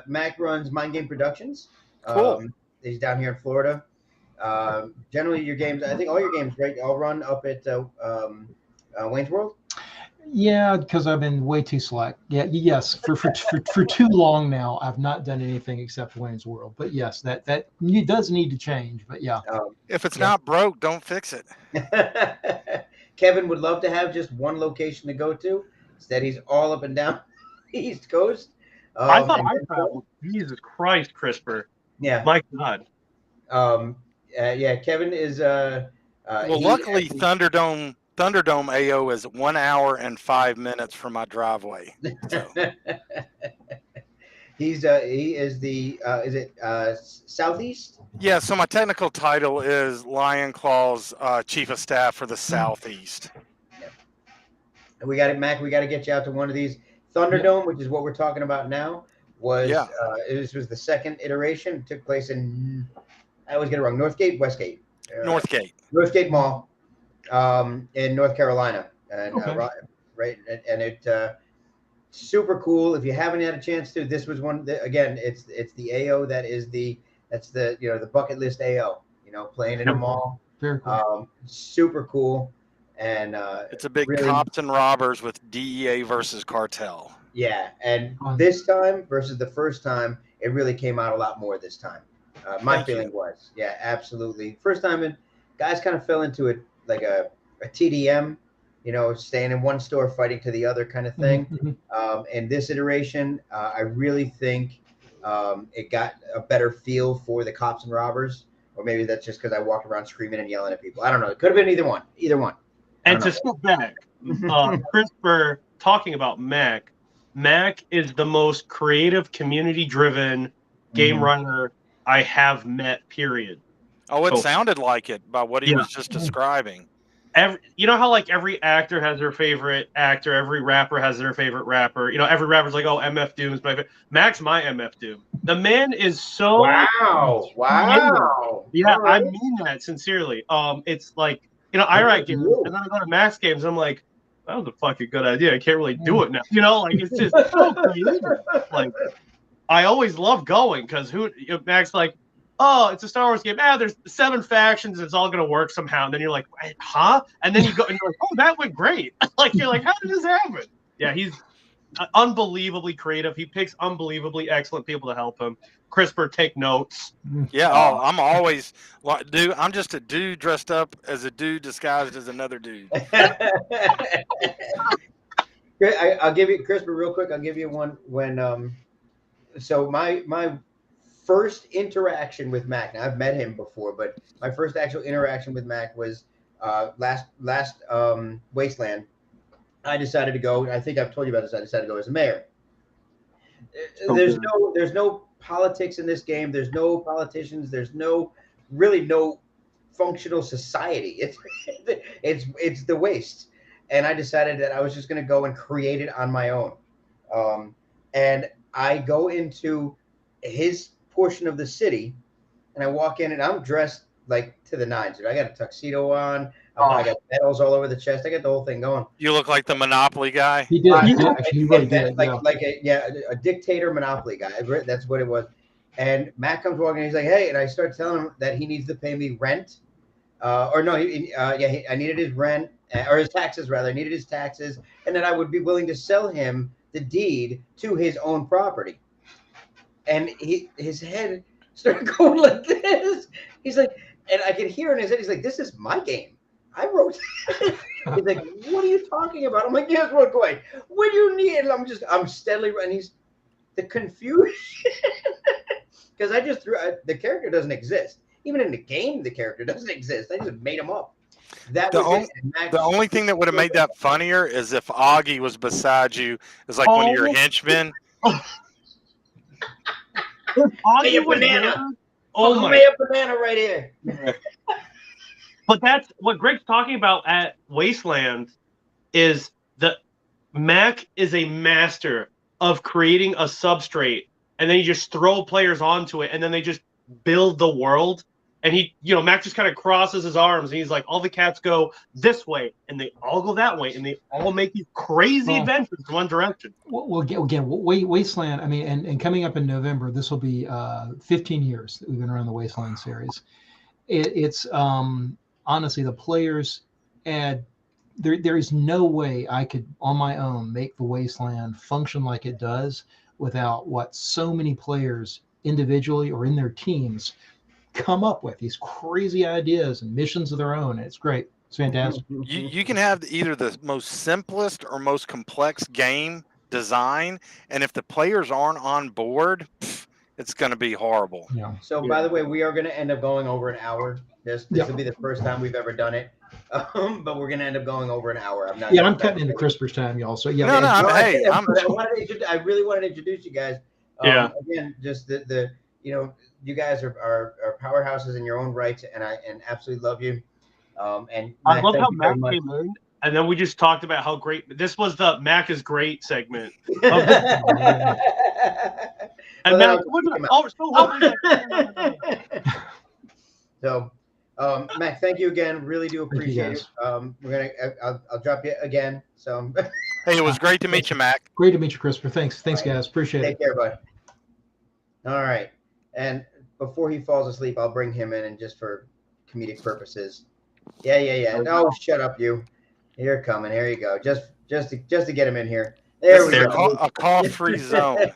Mac runs Mind Game Productions. Cool. He's down here in Florida. Generally, your games, I think all your games, right, all run up at Wayne's World? Yeah, because I've been way too slack. Yeah, yes, for too long now, I've not done anything except Wayne's World. But yes, that does need to change. But yeah, if it's not broke, don't fix it. Kevin would love to have just one location to go to. Instead, he's all up and down the East Coast. I thought I traveled. Jesus Christ, Crisper. Yeah, my God. Yeah, Kevin is. Well, luckily, Thunderdome AO is 1 hour and 5 minutes from my driveway. So. He is the is it Southeast? Yeah, so my technical title is Lion Claw's Chief of Staff for the Southeast. Yeah. And we got it, Mac. We got to get you out to one of these. Thunderdome, which is what we're talking about now, was this was the second iteration. It took place in, I always get it wrong, Northgate, Westgate? Northgate. Northgate Mall in North Carolina. And, right, and it super cool. If you haven't had a chance to, this was one, again, it's the AO that's the the bucket list AO, playing in a mall. Very cool. Super cool. And it's a big really, cops and robbers with DEA versus cartel. Yeah, and this time versus the first time, it really came out a lot more this time. My feeling was, yeah, absolutely. First time, and guys kind of fell into it like a TDM, staying in one store, fighting to the other kind of thing. Mm-hmm. And this iteration, I really think it got a better feel for the cops and robbers, or maybe that's just because I walked around screaming and yelling at people. I don't know. It could have been either one. And to step back, Crisper talking about Mac is the most creative, community-driven game runner I have met, period. Oh, it sounded like it by what he was just describing. You know how like every actor has their favorite actor, every rapper has their favorite rapper. Every rapper's like, oh, MF Doom's my favorite. Mac's my MF Doom. The man is so wow. Yeah, right. I mean that sincerely. It's like I write games and then I go to Mac's games and I'm like, that was a fucking good idea. I can't really do it now. Like it's just so creative. Like I always love going because Mac's like, oh, it's a Star Wars game. There's 7 factions. It's all gonna work somehow. And then you're like, huh? And then you go and you're like, oh, that went great. Like you're like, how did this happen? Yeah, he's unbelievably creative. He picks unbelievably excellent people to help him. Crisper, take notes. Yeah, I'm always dude. I'm just a dude dressed up as a dude disguised as another dude. I'll give you, Crisper, real quick. I'll give you one when so my first interaction with Mac. Now I've met him before, but my first actual interaction with Mac was last Wasteland. I decided to go. I think I've told you about this. I decided to go as a mayor. There's no politics in this game. There's no politicians. There's really no functional society. It's the waste. and I decided that I was just going to go and create it on my own. And I go into his portion of the city, and I walk in, and I'm dressed like to the nines. Dude. I got a tuxedo on. I got medals all over the chest. I got the whole thing going. You look like the Monopoly guy. He did. Actually, he really did. A dictator Monopoly guy. That's what it was. And Matt comes walking. He's like, "Hey," and I start telling him that he needs to pay me rent. I needed his rent or his taxes rather. I needed his taxes, and that I would be willing to sell him the deed to his own property. And his head started going like this. He's like, and I could hear in his head, he's like, "This is my game. I wrote this." He's like, "What are you talking about?" I'm like, "Yes, real quick. What do you need?" And I'm steadily running. He's the confusion because I just threw the character doesn't exist. Even in the game, the character doesn't exist. I just made him up. The only thing that would have made that funnier is if Augie was beside you as like one of your henchmen. Augie, a banana. Oh my! A banana right here. But that's what Greg's talking about at Wasteland. Is the Mac is a master of creating a substrate, and then you just throw players onto it, and then they just build the world. And Mac just kind of crosses his arms, and he's like, all the cats go this way, and they all go that way, and they all make these crazy adventures in one direction. Well, again, Wasteland, I mean, and coming up in November, this will be 15 years that we've been running the Wasteland series. It's honestly, the players add, there is no way I could, on my own, make the Wasteland function like it does without what so many players individually or in their teams come up with these crazy ideas and missions of their own. It's great. It's fantastic. You can have either the most simplest or most complex game design, and if the players aren't on board, it's going to be horrible. Yeah. So, by the way, we are going to end up going over an hour. This will be the first time we've ever done it, but we're going to end up going over an hour. I'm not. Yeah, I'm cutting into CRISPR's time, y'all. So yeah. I really wanted to introduce you guys. Again, just the you guys are powerhouses in your own rights, and I absolutely love you. And I love how Mac came in, and then we just talked about how great this was. The Mac is great segment. And Mac, so Mac, thank you again. Really do appreciate it. I'll drop you again. So hey, it was great to meet you, Mac. Great to meet you, CRISPR. Thanks, guys. Appreciate it. Take care, bud. All right, and before he falls asleep, I'll bring him in, and just for comedic purposes. Yeah. No, shut up, you. You're coming. Here you go. Just to get him in here. There we go. A call-free zone.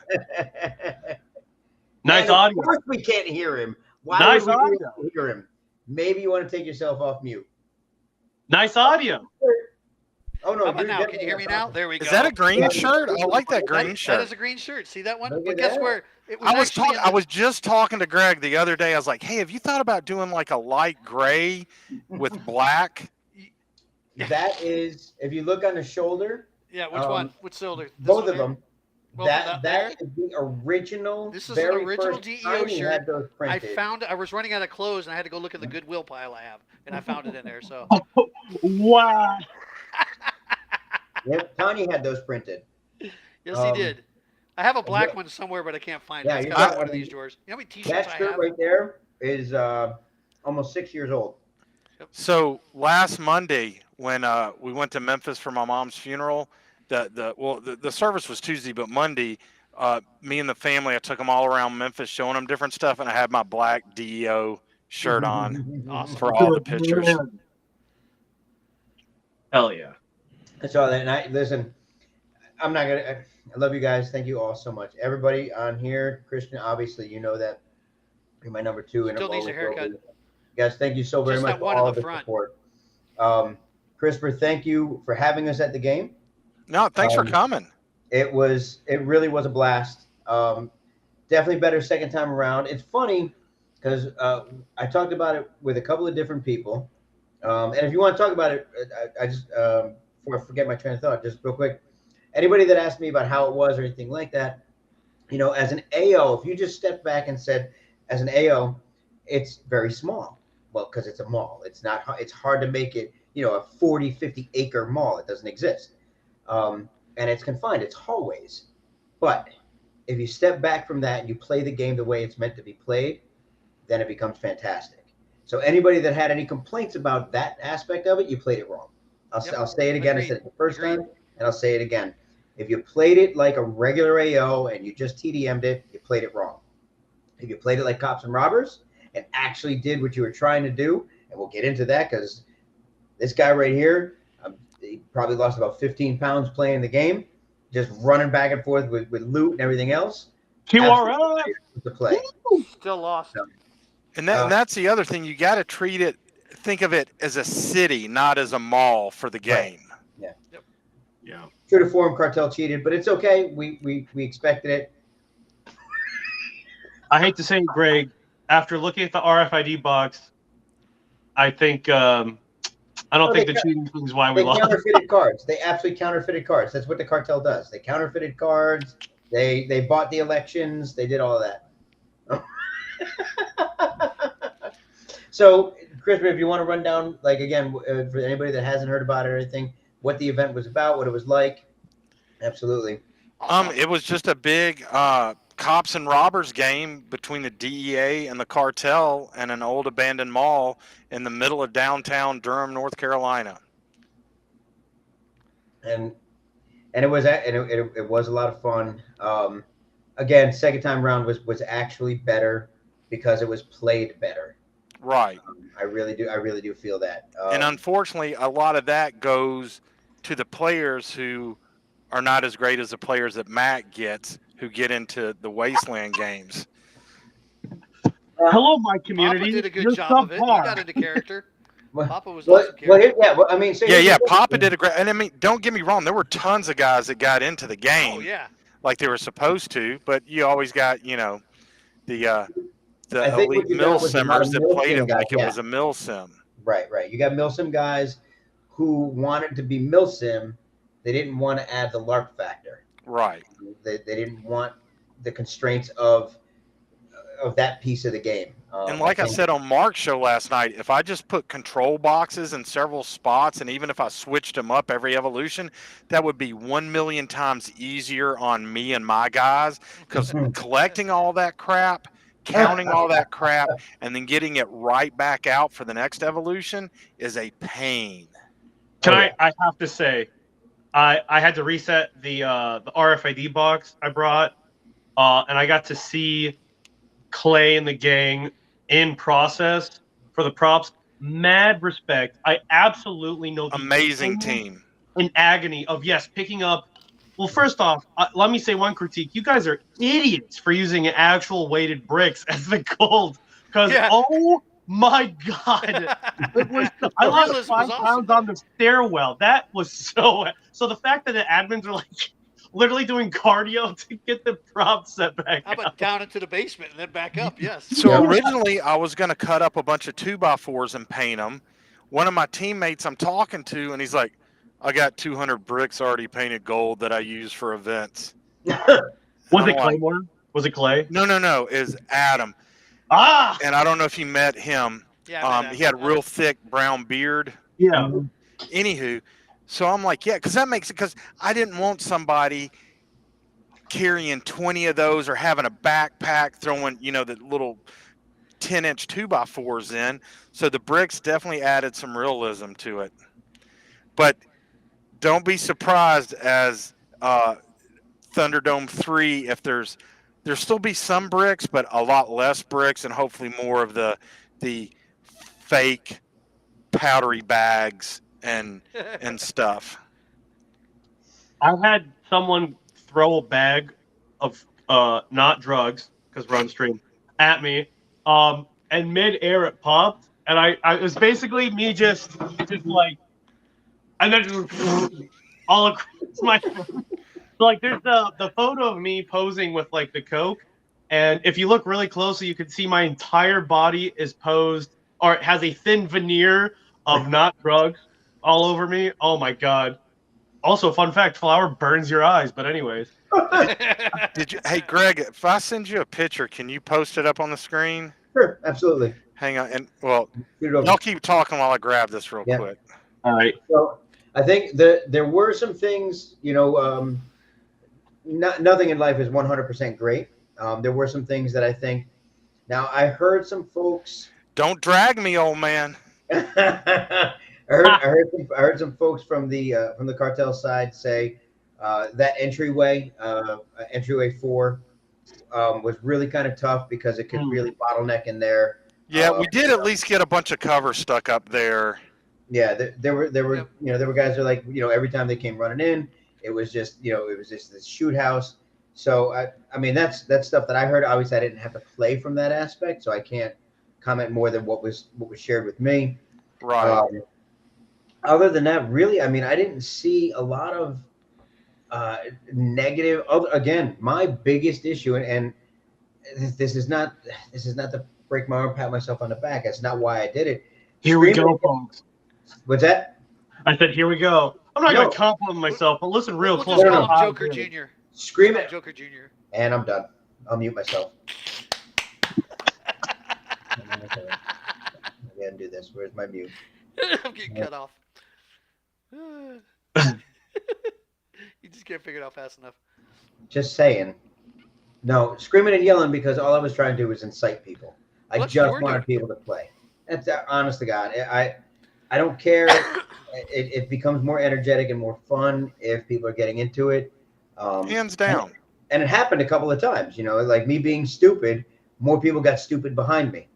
Nice audio. Of course, we can't hear him. Why would we hear him? Maybe you want to take yourself off mute. Nice audio. Oh no! How about now? Can you hear me now? There we go. Is that a green shirt? I like that green shirt. That is a green shirt. See that one? But guess where? It was I was just talking to Greg the other day. I was like, "Hey, have you thought about doing like a light gray with black?" That is, if you look on the shoulder. Yeah, which one? Which shoulder? Both of them. Well, that is the original. This is an original DEO shirt. I was running out of clothes, and I had to go look at the Goodwill pile I have, and I found it in there. So. Wow. Yep, Tony had those printed. Yes, he did. I have a black one somewhere, but I can't find it. It's got one of these drawers. You know how many T-shirts I have? That shirt right there is almost 6 years old. So last Monday, when we went to Memphis for my mom's funeral, the service was Tuesday, but Monday, me and the family, I took them all around Memphis, showing them different stuff, and I had my black DEO shirt on for all the pictures. Hell yeah! That's all that. And listen, I'm not gonna. I love you guys. Thank you all so much. Everybody on here, Christian, obviously, you know that you're my number 2. Still needs a haircut. Guys, thank you so very much for all of the support. CRISPR, thank you for having us at the game. No, thanks for coming. It really was a blast. Definitely better second time around. It's funny because I talked about it with a couple of different people. And if you want to talk about it, I just before I forget my train of thought, just real quick. Anybody that asked me about how it was or anything like that, as an AO, if you just stepped back and said, as an AO, it's very small. Well, because it's a mall. It's hard to make it a 40, 50 acre mall. It doesn't exist. And it's confined. It's hallways. But if you step back from that and you play the game the way it's meant to be played, then it becomes fantastic. So anybody that had any complaints about that aspect of it, you played it wrong. I'll say it again. I said it the first time, and I'll say it again. If you played it like a regular AO and you just TDM'd it, you played it wrong. If you played it like Cops and Robbers and actually did what you were trying to do, and we'll get into that because this guy right here, he probably lost about 15 pounds playing the game, just running back and forth with loot and everything else. QRF to play. Still lost. So, and that's the other thing. You got to think of it as a city, not as a mall for the game. Right. Yep. Yeah. True to form, Cartel cheated, but it's okay. We expected it. I hate to say it, Greg. After looking at the RFID box, I think I don't think the cheating thing is why we lost. They counterfeited cards. They absolutely counterfeited cards. That's what the cartel does. They counterfeited cards. They bought the elections. They did all of that. So, Crispin, if you want to run down, like again, for anybody that hasn't heard about it or anything, what the event was about, what it was like. Absolutely. It was just a big cops and robbers game between the DEA and the cartel and an old abandoned mall in the middle of downtown Durham, North Carolina. And it was a lot of fun. Again, second time round was actually better because it was played better. Right. I really do feel that. And unfortunately, a lot of that goes to the players who are not as great as the players that Matt gets, who get into the Wasteland games. Hello, my community. Papa did a good You're job of it. He got into character. Papa was awesome character. Papa did a great. And I mean, don't get me wrong. There were tons of guys that got into the game. Oh yeah. Like they were supposed to, but you always got the I think elite mill simmers that played it like it was a mill sim. Right. You got mill sim guys who wanted to be mill sim. They didn't want to add the LARP factor. Right. They didn't want the constraints of that piece of the game. And like I said on Mark's show last night, if I just put control boxes in several spots, and even if I switched them up every evolution, that would be 1,000,000 times easier on me and my guys, because collecting all that crap, counting all that crap, and then getting it right back out for the next evolution is a pain. I have to say, I had to reset the RFID box I brought, and I got to see Clay and the gang in process for the props. Mad respect. I absolutely know. Amazing team. In agony of picking up. Well, first off, let me say one critique. You guys are idiots for using actual weighted bricks as the gold. Because oh my god, I lost 5 pounds on the stairwell. That was so. So the fact that the admins are like literally doing cardio to get the prop set back. How about down into the basement and then back up? Yes. So originally I was going to cut up a bunch of 2x4s and paint them. One of my teammates I'm talking to, and he's like, I got 200 bricks already painted gold that I use for events. Was it Claymore? Was it Clay? No. Is Adam. And I don't know if you met him. Yeah. He had a real thick brown beard. Yeah. Anywho. So I'm like, because that makes it, because I didn't want somebody carrying 20 of those or having a backpack throwing, the little 10-inch 2x4s in. So the bricks definitely added some realism to it. But don't be surprised as Thunderdome 3 if there'll still be some bricks, but a lot less bricks and hopefully more of the fake powdery bags and stuff. I had someone throw a bag of not drugs, because we're on stream, at me, and mid-air it popped, and I it was basically me just like, and then just all across my face. So like there's the photo of me posing with like the Coke, and if you look really closely, you can see my entire body is posed, or it has a thin veneer of not drugs all over me. Oh my god. Also, fun fact, flour burns your eyes, but anyways. Hey Greg, if I send you a picture, can you post it up on the screen? Sure, absolutely. Hang on, and I'll keep talking while I grab this real quick. All right. So I think there were some things, nothing in life is 100% great. There were some things that I think. Now I heard some folks. Don't drag me, old man. I heard some folks from the cartel side say that entryway 4 was really kind of tough because it could really bottleneck in there. Yeah, we did at least get a bunch of cover stuck up there. Yeah, there were there were guys who are like, every time they came running in, it was just this shoot house. So I mean that's stuff that I heard. Obviously, I didn't have to play from that aspect, so I can't comment more than what was shared with me. Right. Other than that, really, I mean, I didn't see a lot of negative. Again, my biggest issue, and this is not to break my arm, pat myself on the back. That's not why I did it. Here we go, folks. What's that? I said, here we go. I'm not going to compliment myself, but listen real close. We'll just call him Joker Jr. Scream it. Joker Jr. And I'm done. I'll mute myself. Again, do this. Where's my mute? I'm getting cut off. You just can't figure it out fast enough. Just saying. No, screaming and yelling because all I was trying to do was incite people. I just wanted people to play. That's honest to God. I don't care. It becomes more energetic and more fun if people are getting into it. Hands down. And it happened a couple of times, like me being stupid, more people got stupid behind me.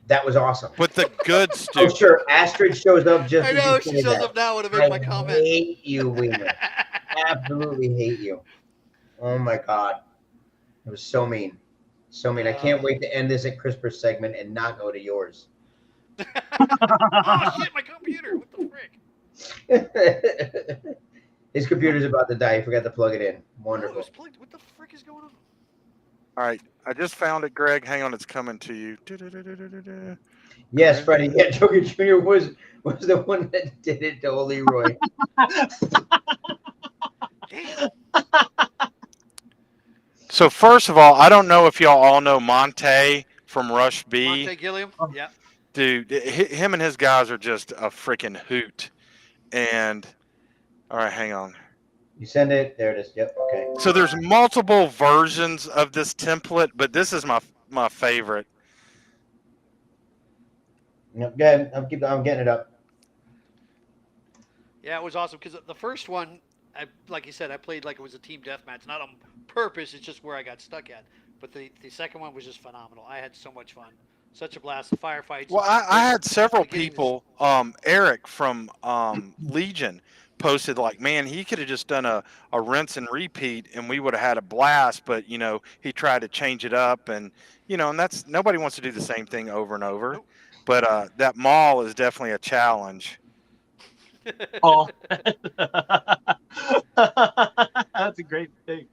That was awesome. But the good stupid. Oh, sure. Astrid shows up just. I know she shows up now to make my comment. I hate you, Wiener. Absolutely hate you. Oh my God. It was so mean. So mean. I can't wait to end this at CRISPR's segment and not go to yours. Oh shit, my computer. What the frick? His computer's about to die. He forgot to plug it in. Wonderful. Oh, it was plugged. What the frick is going on? All right, I just found it, Greg. Hang on, it's coming to you. Yes, Freddie. Yeah, Joker Jr. was the one that did it to Leroy. So first of all, I don't know if y'all all know Monte from Rush B. Monte Gilliam? Yeah. Dude, him and his guys are just a freaking hoot. And all right, hang on. You send it. There it is. Yep. Okay. So there's multiple versions of this template, but this is my favorite. No, go ahead. I'm getting it up. Yeah, it was awesome because the first one, like you said, I played like it was a team deathmatch, not on purpose. It's just where I got stuck at. But the second one was just phenomenal. I had so much fun. Such a blast. The firefights. Well, I had several people. Eric from Legion posted like, man, he could have just done a rinse and repeat and we would have had a blast, but he tried to change it up, and and that's, nobody wants to do the same thing over and over. Nope. But that mall is definitely a challenge. Oh, that's a great thing.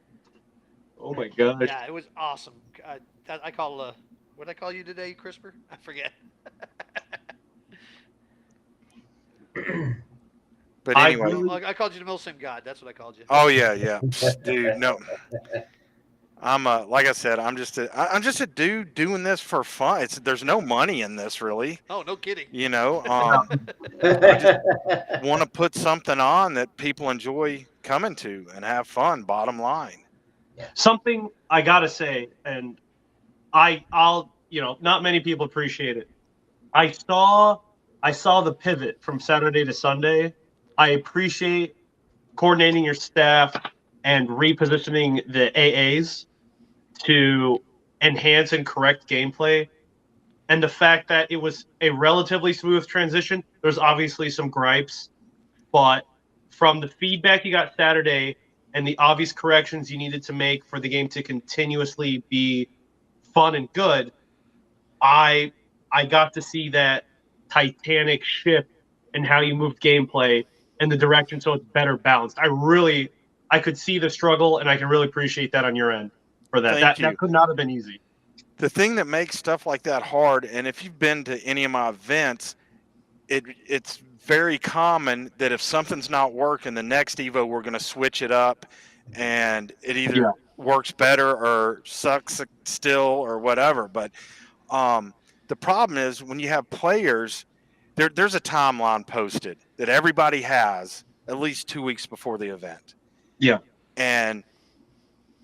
Oh my gosh. Yeah, it was awesome. I call what did I call you today, CRISPR? I forget. But anyway, I called you the Milsim God. That's what I called you. Oh yeah, dude. No, I'm like I said, I'm just a dude doing this for fun. There's no money in this, really. Oh, no kidding. I just want to put something on that people enjoy coming to and have fun. Bottom line. Something I gotta say, and I'll not many people appreciate it. I saw the pivot from Saturday to Sunday. I appreciate coordinating your staff and repositioning the AAs to enhance and correct gameplay. And the fact that it was a relatively smooth transition. There's obviously some gripes, but from the feedback you got Saturday and the obvious corrections you needed to make for the game to continuously be fun and good, I got to see that titanic shift in how you moved gameplay in the direction so it's better balanced. I could see the struggle, and I can really appreciate that on your end for that. That could not have been easy. The thing that makes stuff like that hard, and if you've been to any of my events, it's very common that if something's not working, the next Evo we're going to switch it up, and it either works better or sucks still or whatever. But the problem is when you have players there's a timeline posted that everybody has at least 2 weeks before the event. Yeah. And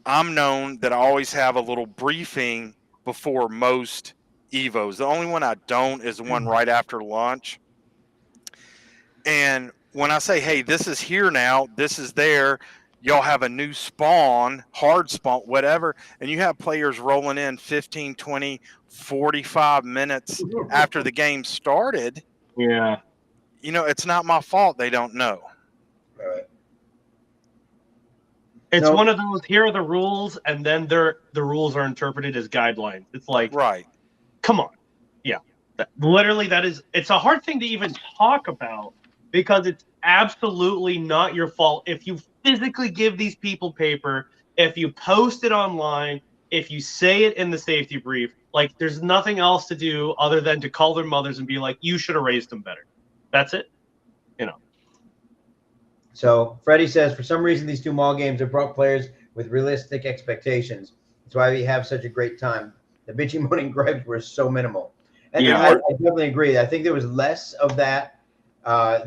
I'm known that I always have a little briefing before most Evos. The only one I don't is the one right after lunch. And when I say, hey, this is here now, this is there, y'all have a new spawn, hard spawn, whatever, and you have players rolling in 15, 20, 45 minutes after the game started. Yeah. You know, it's not my fault they don't know. Right. It's No. one of those, here are the rules, and then the rules are interpreted as guidelines. It's like, Right. come on. Yeah. Literally, it's a hard thing to even talk about because it's absolutely not your fault. If you physically give these people paper, if you post it online, if you say it in the safety brief, like there's nothing else to do other than to call their mothers and be like, you should have raised them better. That's it. You know. So Freddie says, for some reason, these two mall games have brought players with realistic expectations. That's why we have such a great time. The bitchy, moaning gripes were so minimal. And Yeah. I definitely agree. I think there was less of that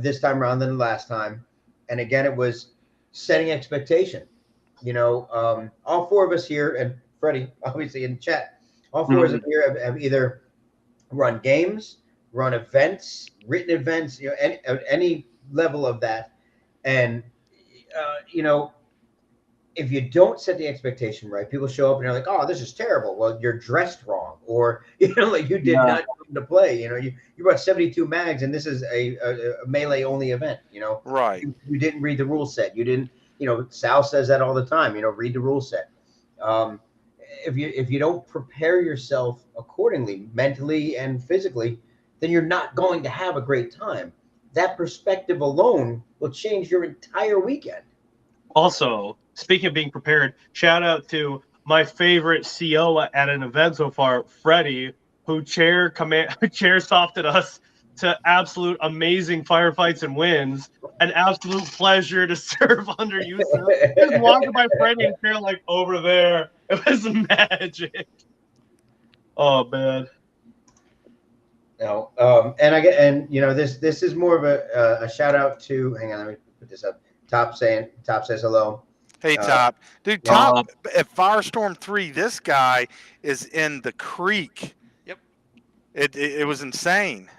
this time around than last time. And again, it was setting expectation. You know, all four of us here, and Freddie, obviously in the chat, all four of us here have either run games, run events, written events, you know, any level of that. And, you know, if you don't set the expectation right, people show up and they're like, oh, this is terrible. Well, you're dressed wrong. Or, you know, like you did not come to play. You know, you brought 72 mags and this is a melee only event, you know. Right. You didn't read the rule set. You didn't, you know, Sal says that all the time, you know, read the rule set. If you don't prepare yourself accordingly, mentally and physically, then you're not going to have a great time. That perspective alone will change your entire weekend. Also, speaking of being prepared, shout out to my favorite CO at an event so far, Freddie, who chair softed us to absolute amazing firefights and wins. An absolute pleasure to serve under you, sir. Just walking by Freddie and chair like over there. It was magic. Oh man. No, and you know this is more of a shout out to. Hang on, let me put this up. Top says hello. Hey, Top. Dude, Top, at Firestorm 3, this guy is in the creek. Yep. It was insane.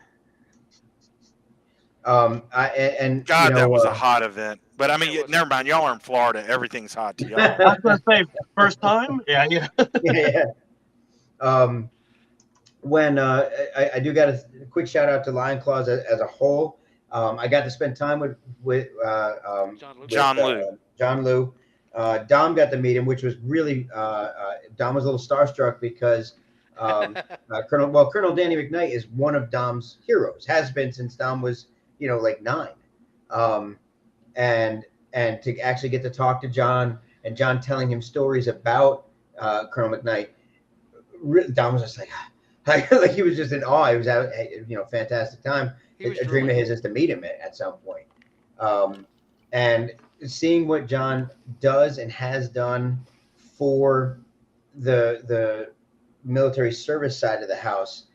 God, that was a hot event. But, I mean, never mind. Y'all are in Florida. Everything's hot to y'all. I was going to say, first time? Yeah. Yeah. When I do got a quick shout out to Lion Claws as a whole. I got to spend time with John Lou. Dom got to meet him, which was really Dom was a little starstruck because Colonel Danny McKnight is one of Dom's heroes, has been since Dom was, you know, like 9. And to actually get to talk to John and John telling him stories about Colonel McKnight, Dom was just like he was just in awe. He was out, you know, fantastic time. A dream of his is to meet him at some point. And seeing what John does and has done for the military service side of the house,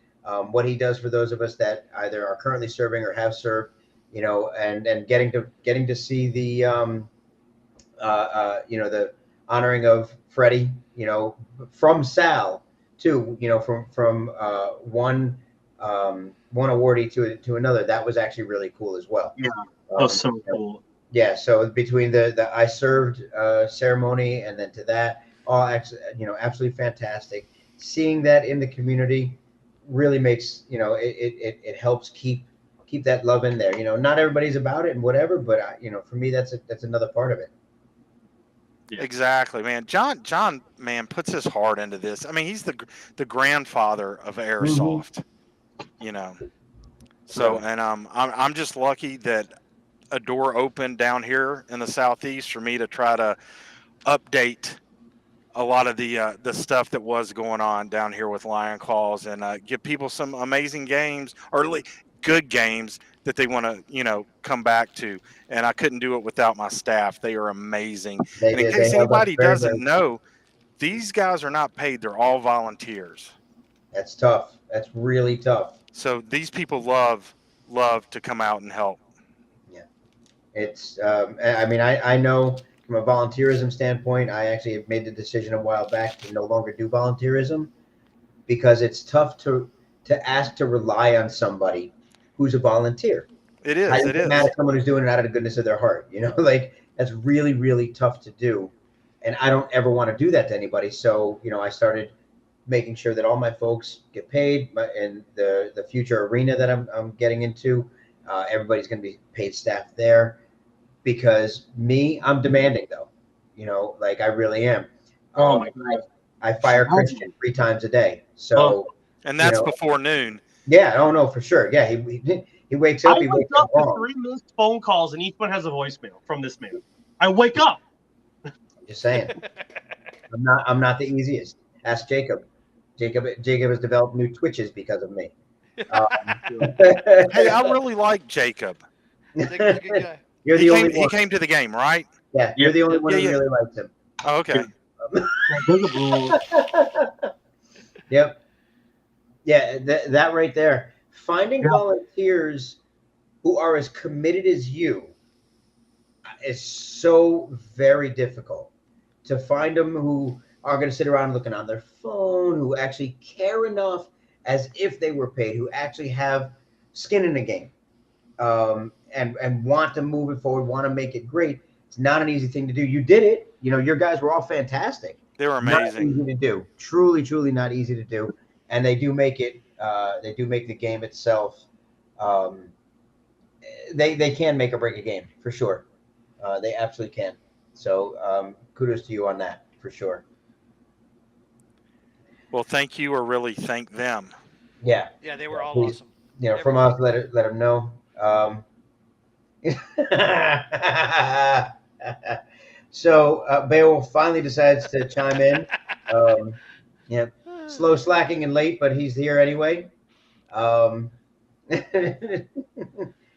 what he does for those of us that either are currently serving or have served, you know, and getting to see the you know, the honoring of Freddie, you know, from Sal too, you know, from one awardee to another. That was actually really cool as well. Yeah, that was so cool. Yeah, so between the I served ceremony and then to that, all actually, you know, absolutely fantastic. Seeing that in the community really makes, you know, it helps keep that love in there. You know, not everybody's about it and whatever, but you know, for me, that's another part of it. Yeah. Exactly, man. John, man, puts his heart into this. I mean, he's the grandfather of Airsoft. You know, so and I'm just lucky that a door opened down here in the Southeast for me to try to update a lot of the stuff that was going on down here with Lion Claws and give people some amazing games or at least good games that they want to, you know, come back to. And I couldn't do it without my staff. They are amazing. And in case anybody doesn't know, these guys are not paid. They're all volunteers. That's tough. That's really tough. So these people love love to come out and help. It's, I mean, I know from a volunteerism standpoint, I actually have made the decision a while back to no longer do volunteerism because it's tough to ask to rely on somebody who's a volunteer. It is. How do you It get mad is. at someone who's doing it out of the goodness of their heart? You know, like that's really, really tough to do. And I don't ever want to do that to anybody. So, you know, I started making sure that all my folks get paid and the future arena that I'm getting into, everybody's going to be paid staff there because I'm demanding though, you know, like I really am. Oh my God. I fire Christian 3 times a day. So, And that's you know, before noon. yeah, oh no, for sure. Yeah. He wakes up, I he wake wakes up up to wrong. 3 missed phone calls, and each one has a voicemail from this man. I wake up. Just saying. I'm not the easiest. Ask Jacob. Jacob has developed new twitches because of me. Hey, I really like Jacob. Jacob's a good guy. You're the only He one. came to the game, right? Yeah, you're the only one who Yeah. really likes him. Oh, okay. Yep. Yeah, that right there. Finding volunteers who are as committed as you is so very difficult. To find them who are going to sit around looking on their phone, who actually care enough as if they were paid, who actually have skin in the game, and want to move it forward, want to make it great. It's not an easy thing to do. You did it. You know, your guys were all fantastic. They were amazing. Not easy to do. Truly, truly not easy to do. And they do make it. They do make the game itself. They can make or break a game for sure. They absolutely can. So kudos to you on that for sure. Well, thank you, or really thank them. Yeah. Yeah, they were all Please, awesome. you know, from us, let them know. So Beowulf finally decides to chime in. Yeah, slow slacking and late, but he's here anyway.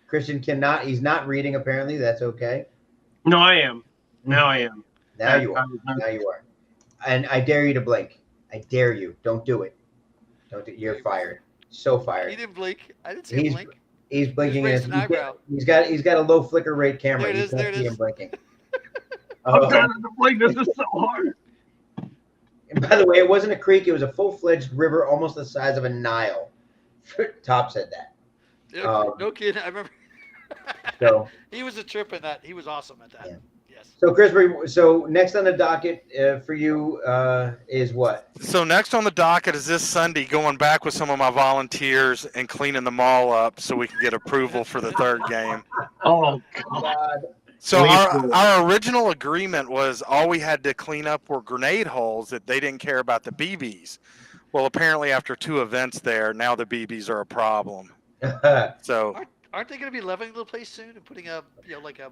Christian cannot. He's not reading apparently. That's okay. No, I am. Now I am. Now you are. Now you are. And I dare you to blink. I dare you. Don't do it. Don't. You're fired. So He fired. didn't blink. I didn't see him blink. He's blinking. raised an eyebrow. He's got a low flicker rate camera. There it You is, can't there it see is. him blinking. I'm trying to blink. This is so hard. And by the way, it wasn't a creek. It was a full-fledged river, almost the size of a Nile. Top said that. No kidding. I remember. So He was a trip in that. He was awesome at that. Yeah. Yes. So, Chris, so next on the docket for you is what? So next on the docket is this Sunday, going back with some of my volunteers and cleaning the mall up so we can get approval for the 3rd game. Oh God. God. So our original agreement was all we had to clean up were grenade holes, that they didn't care about the BBs. Well, apparently after 2 events there, now the BBs are a problem. So Aren't they going to be leveling the place soon and putting up, like a?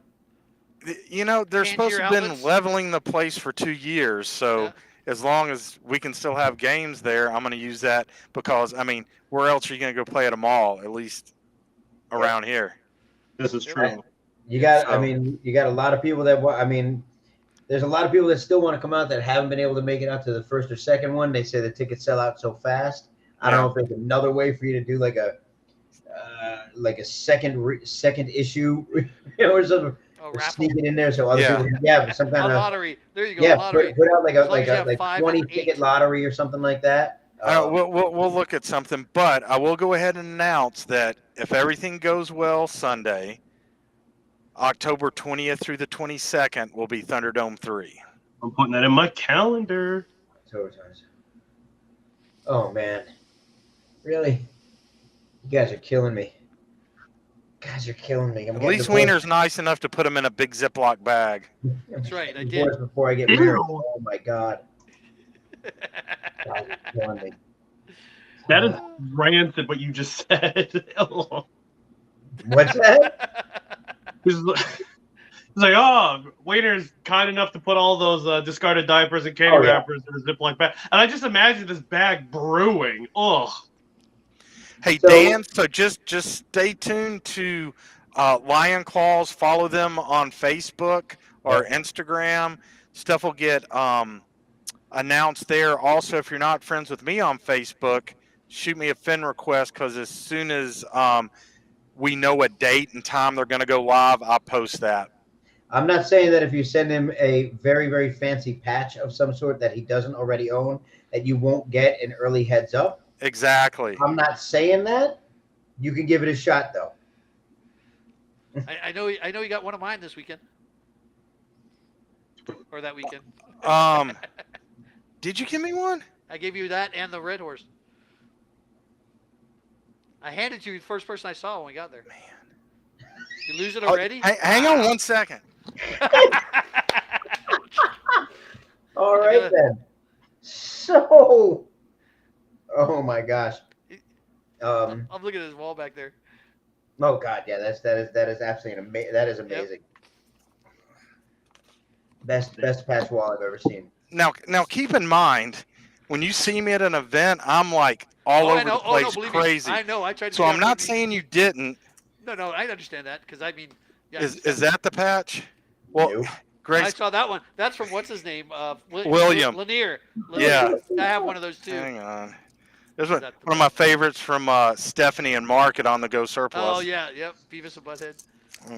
they're supposed to have been outlets? leveling the place for 2 years. So Yeah. as long as we can still have games there, I'm going to use that because, I mean, where else are you going to go play at a mall, at least around here? This is true. You got. So- I mean, you got a lot of people that. I mean, there's a lot of people that still want to come out that haven't been able to make it out to the first or second one. They say the tickets sell out so fast. I don't know if there's another way for you to do like a second issue, or something. Oh, Or raffle. sneak it in there so other people. But some A kind of lottery. There you go. yeah. Lottery. Put out As long as you have 5 20 and 8. ticket lottery or something like that. We'll look at something, but I will go ahead and announce that if everything goes well Sunday, October 20th through the 22nd will be Thunderdome 3. I'm putting that in my calendar. Oh man, really? You guys are killing me. Guys are killing me. At least Wiener's nice enough to put them in a big Ziploc bag. That's right, I did. Divorced before I get married. Oh my god. Guys are killing me. That is rancid what you just said. What's that? He's like, oh, waiter's kind enough to put all those discarded diapers and candy wrappers in a Ziploc bag. And I just imagine this bag brewing. Ugh. Hey, Dan, so just stay tuned to Lion Claws. Follow them on Facebook or Instagram. Stuff will get announced there. Also, if you're not friends with me on Facebook, shoot me a friend request, because as soon as we know a date and time they're going to go live, I post that. I'm not saying that if you send him a very, very fancy patch of some sort that he doesn't already own, that you won't get an early heads up. Exactly. I'm not saying that. You can give it a shot, though. I know he got one of mine this weekend. Or that weekend. Did you give me one? I gave you that and the red horse. I handed you the first person I saw when we got there. Man. Did you lose it already? Hang on 1 second. All right, then. So, oh my gosh. I'm looking at his wall back there. Oh God, yeah, that is absolutely amazing. That is amazing. Best patch wall I've ever seen. Now keep in mind, when you see me at an event, I'm like all over the place, crazy. I know. I tried to. So I'm not saying you didn't. No, I understand that because I mean. Yeah, is that the patch? Well, Nope. Grace. I saw that one. That's from what's his name? William Lanier. Yeah. I have one of those too. Hang on. There's one of my favorites from Stephanie and Mark at On the Go Surplus. Oh yeah, yep. Beavis and Butthead.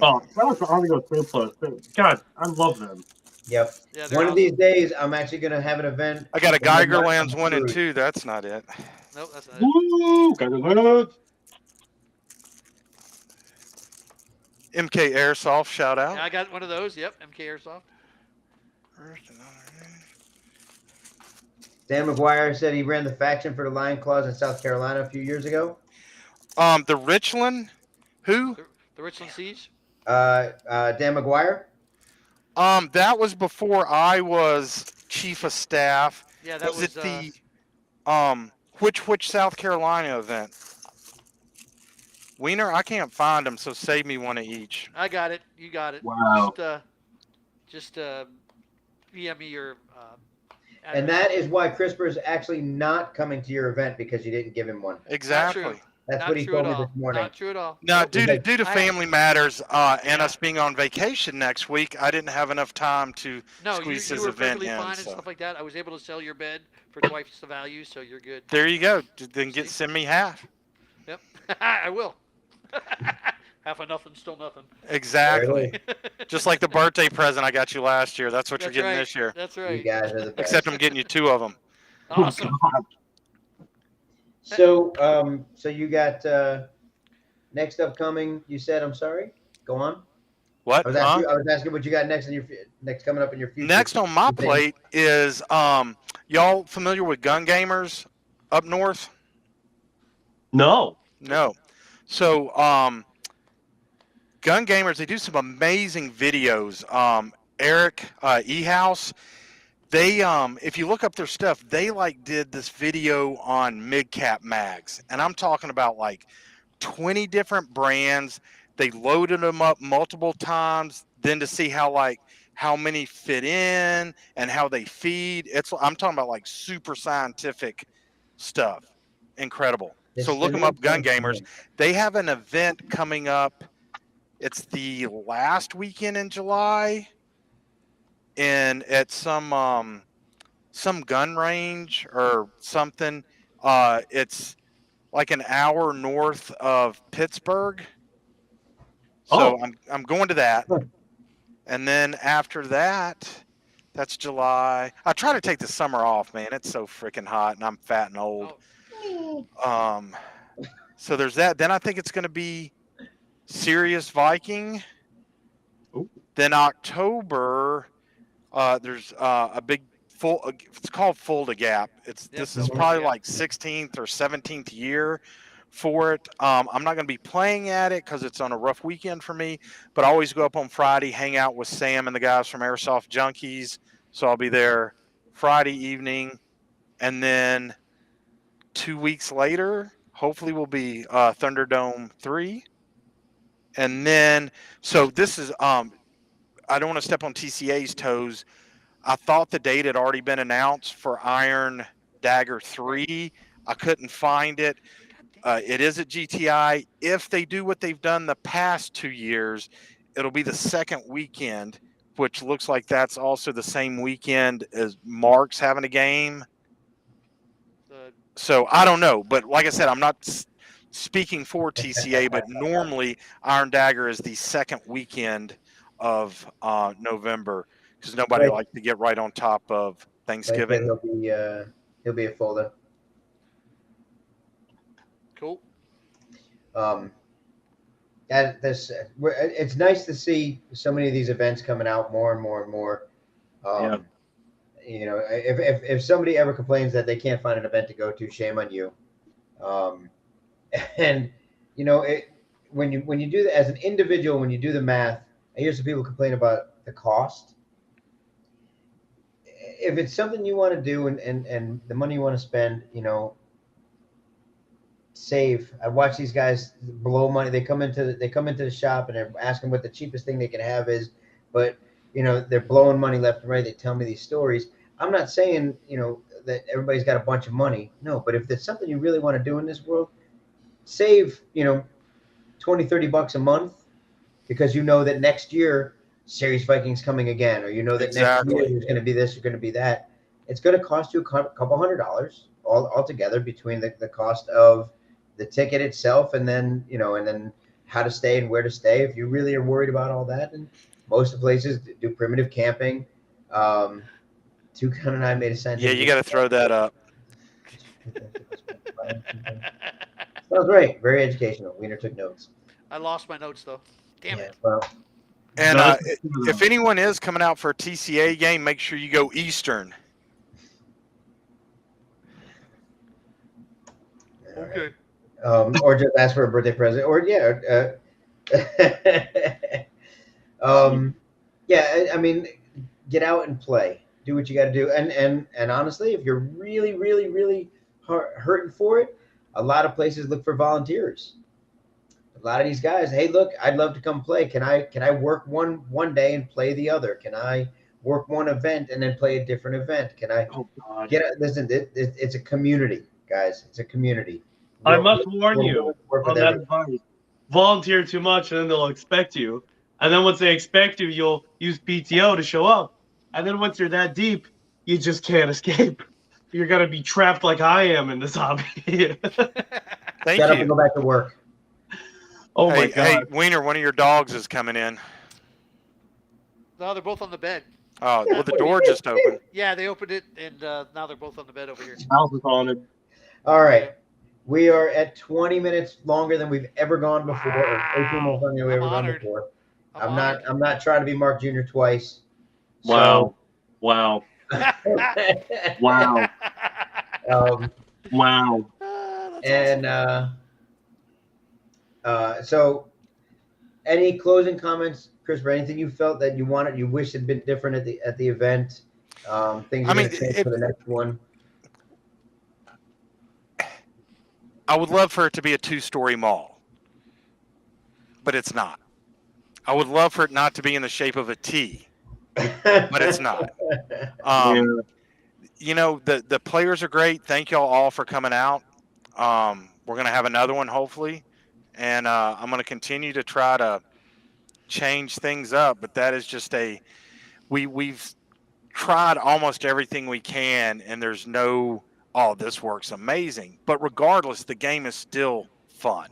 Oh, that was the On the Go Surplus. God, I love them. Yep. Yeah, One of these days, I'm actually going to have an event. I got a Geigerlands 1 and 2. That's not it. Nope, that's not it. Woo! Geigerlands. MK Airsoft, shout out. Yeah, I got one of those. Yep, MK Airsoft. Dan McGuire said he ran the faction for the Lion Claws in South Carolina a few years ago. The Richland, who? The Richland Siege. Dan McGuire. That was before I was chief of staff. Yeah, that was it the which South Carolina event? Wiener, I can't find them, so save me one of each. I got it. You got it. Wow. Just PM me your. And that is why CRISPR is actually not coming to your event because you didn't give him one. Exactly. That's Not what he true told at me all. this morning. Not true at all. No, due to family matters and Yeah. us being on vacation next week, I didn't have enough time to No, squeeze you his were event perfectly in. fine and So. stuff like that. I was able to sell your bed for twice the value, so you're good. There you go. Then send me half. Yep, I will. Half of nothing, still nothing. Exactly. Just like the birthday present I got you last year. That's what That's you're getting right. this year. That's You right. guys are the best. Except I'm getting you 2 of them. Awesome. So, so you got next upcoming. You said, I'm sorry. Go on. What? I was asking what you got next in your next coming up in your future. Next on my plate is y'all familiar with Gun Gamers up north? No. No. So Gun Gamers, they do some amazing videos. Eric Ehouse, they if you look up their stuff, they did this video on mid-cap mags, and I'm talking about 20 different brands. They loaded them up multiple times, then to see how many fit in and how they feed. I'm talking about super scientific stuff. Incredible. So look them up, Gun Gamers. They have an event coming up. It's the last weekend in July, and at some gun range or something. It's like an hour north of Pittsburgh. So I'm going to that. And then after that, that's July. I try to take the summer off, man. It's so freaking hot and I'm fat and old. So there's that. Then I think it's going to be Sirius Viking. Ooh. Then October, there's a big it's called Fulda Gap. This is probably 16th or 17th year for it. I'm not going to be playing at it because it's on a rough weekend for me, but I always go up on Friday, hang out with Sam and the guys from Airsoft Junkies. So I'll be there Friday evening, and then 2 weeks later, hopefully will be Thunderdome 3. And then, so this is, I don't want to step on TCA's toes. I thought the date had already been announced for Iron Dagger 3. I couldn't find it. It is at GTI. If they do what they've done the past 2 years, it'll be the second weekend, which looks like that's also the same weekend as Mark's having a game. So I don't know. But like I said, I'm not speaking for TCA, but normally Iron Dagger is the second weekend of November because nobody likes to get right on top of Thanksgiving. He'll be a folder. Cool. It's nice to see so many of these events coming out more and more and more. You know, if somebody ever complains that they can't find an event to go to, shame on you. And you know, when you do that as an individual, when you do the math, I hear some people complain about the cost. If it's something you want to do and the money you want to spend, you know, save. I watch these guys blow money. They come into the shop and they're asking what the cheapest thing they can have is, but you know, they're blowing money left and right. They tell me these stories. I'm not saying, you know, that everybody's got a bunch of money. No, but if there's something you really want to do in this world, save, you know, $20-$30 a month, because you know that next year Series Viking's coming again, or you know that next year there's going to be this, there's going to be that. It's going to cost you a couple $100 altogether between the cost of the ticket itself and then, you know, and then how to stay and where to stay. If you really are worried about all that, and most of the places do primitive camping. Toucan and I made a scientific. Yeah, you got to throw that up. That was great. Very educational. Wiener took notes. I lost my notes though. Damn it. Well, and if anyone is coming out for a TCA game, make sure you go Eastern. Okay. Or just ask for a birthday present, or yeah. Yeah, I mean, get out and play. Do what you got to do, and honestly, if you're really, really, really hurting for it, a lot of places look for volunteers. A lot of these guys, hey, look, I'd love to come play. Can I work one day and play the other? Can I work one event and then play a different event? Can I listen? It's a community, guys. It's a community. I must warn you on that advice. Volunteer too much, and then they'll expect you. And then once they expect you, you'll use PTO to show up. And then once you're that deep, you just can't escape. You're gonna be trapped like I am in this hobby. Thank Shut you. up and go back to work. Oh my God. Hey, Wiener, one of your dogs is coming in. No, they're both on the bed. Oh, well, the door just opened. Yeah, they opened it, and now they're both on the bed over here. House is on it. All right. We are at 20 minutes longer than we've ever gone before. Wow. 18 minutes longer than we've ever gone honored. before. I'm I'm not trying to be Mark Jr. twice. Wow. Wow. Wow. Wow. And so any closing comments, Christopher? Anything you felt that you wanted, you wish had been different at the event? Things you're going to change for the next one? I would love for it to be a 2-story mall, but it's not. I would love for it not to be in the shape of a T, but it's not. You know, the players are great. Thank y'all all for coming out. We're going to have another one, hopefully. And I'm going to continue to try to change things up. But that is just we've tried almost everything we can, and there's no, oh, this works amazing. But regardless, the game is still fun.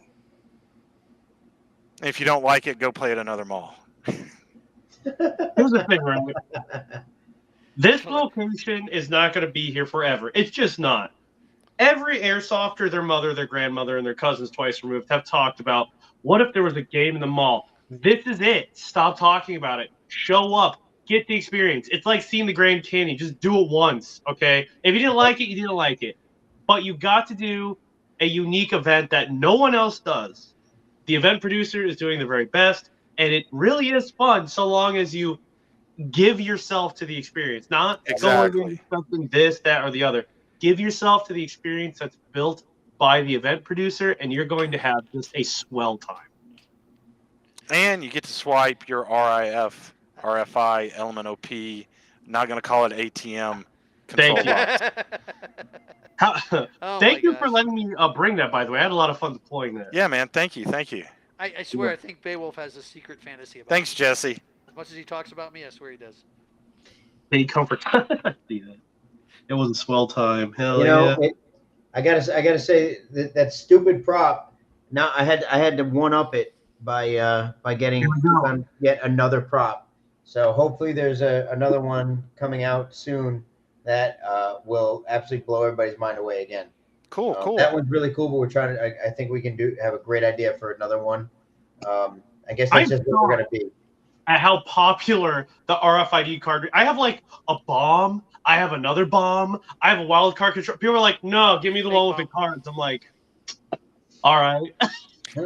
If you don't like it, go play at another mall. Here's the thing, right? This location is not going to be here forever. It's just not. Every airsofter, their mother, their grandmother, and their cousins twice removed have talked about, what if there was a game in the mall? This is it. Stop talking about it. Show up. Get the experience. It's like seeing the Grand Canyon. Just do it once, okay? If you didn't like it, you didn't like it. But you got to do a unique event that no one else does. The event producer is doing the very best, and it really is fun so long as you give yourself to the experience. Not going and expecting this, that, or the other. Give yourself to the experience that's built by the event producer, and you're going to have just a swell time. And you get to swipe your RIF, RFI, Element OP, not going to call it ATM. Thank you. Thank you for letting me bring that, by the way. I had a lot of fun deploying that. Yeah, man. Thank you. Thank you. I swear, I think Beowulf has a secret fantasy about Thanks, me. Jesse. As much as he talks about me, I swear he does. Hey, comfort. It was a swell time. Hell I gotta say that stupid prop Now I had to one up it by getting yet another prop. So hopefully there's another one coming out soon that will absolutely blow everybody's mind away again. Cool, cool. That one's really cool, but we're trying to. I think we can have a great idea for another one. I guess that's just what we're gonna be. At how popular the RFID card. I have like a bomb. I have another bomb. I have a wild card control. People are like, "No, give me the one with the cards." I'm like, "All right."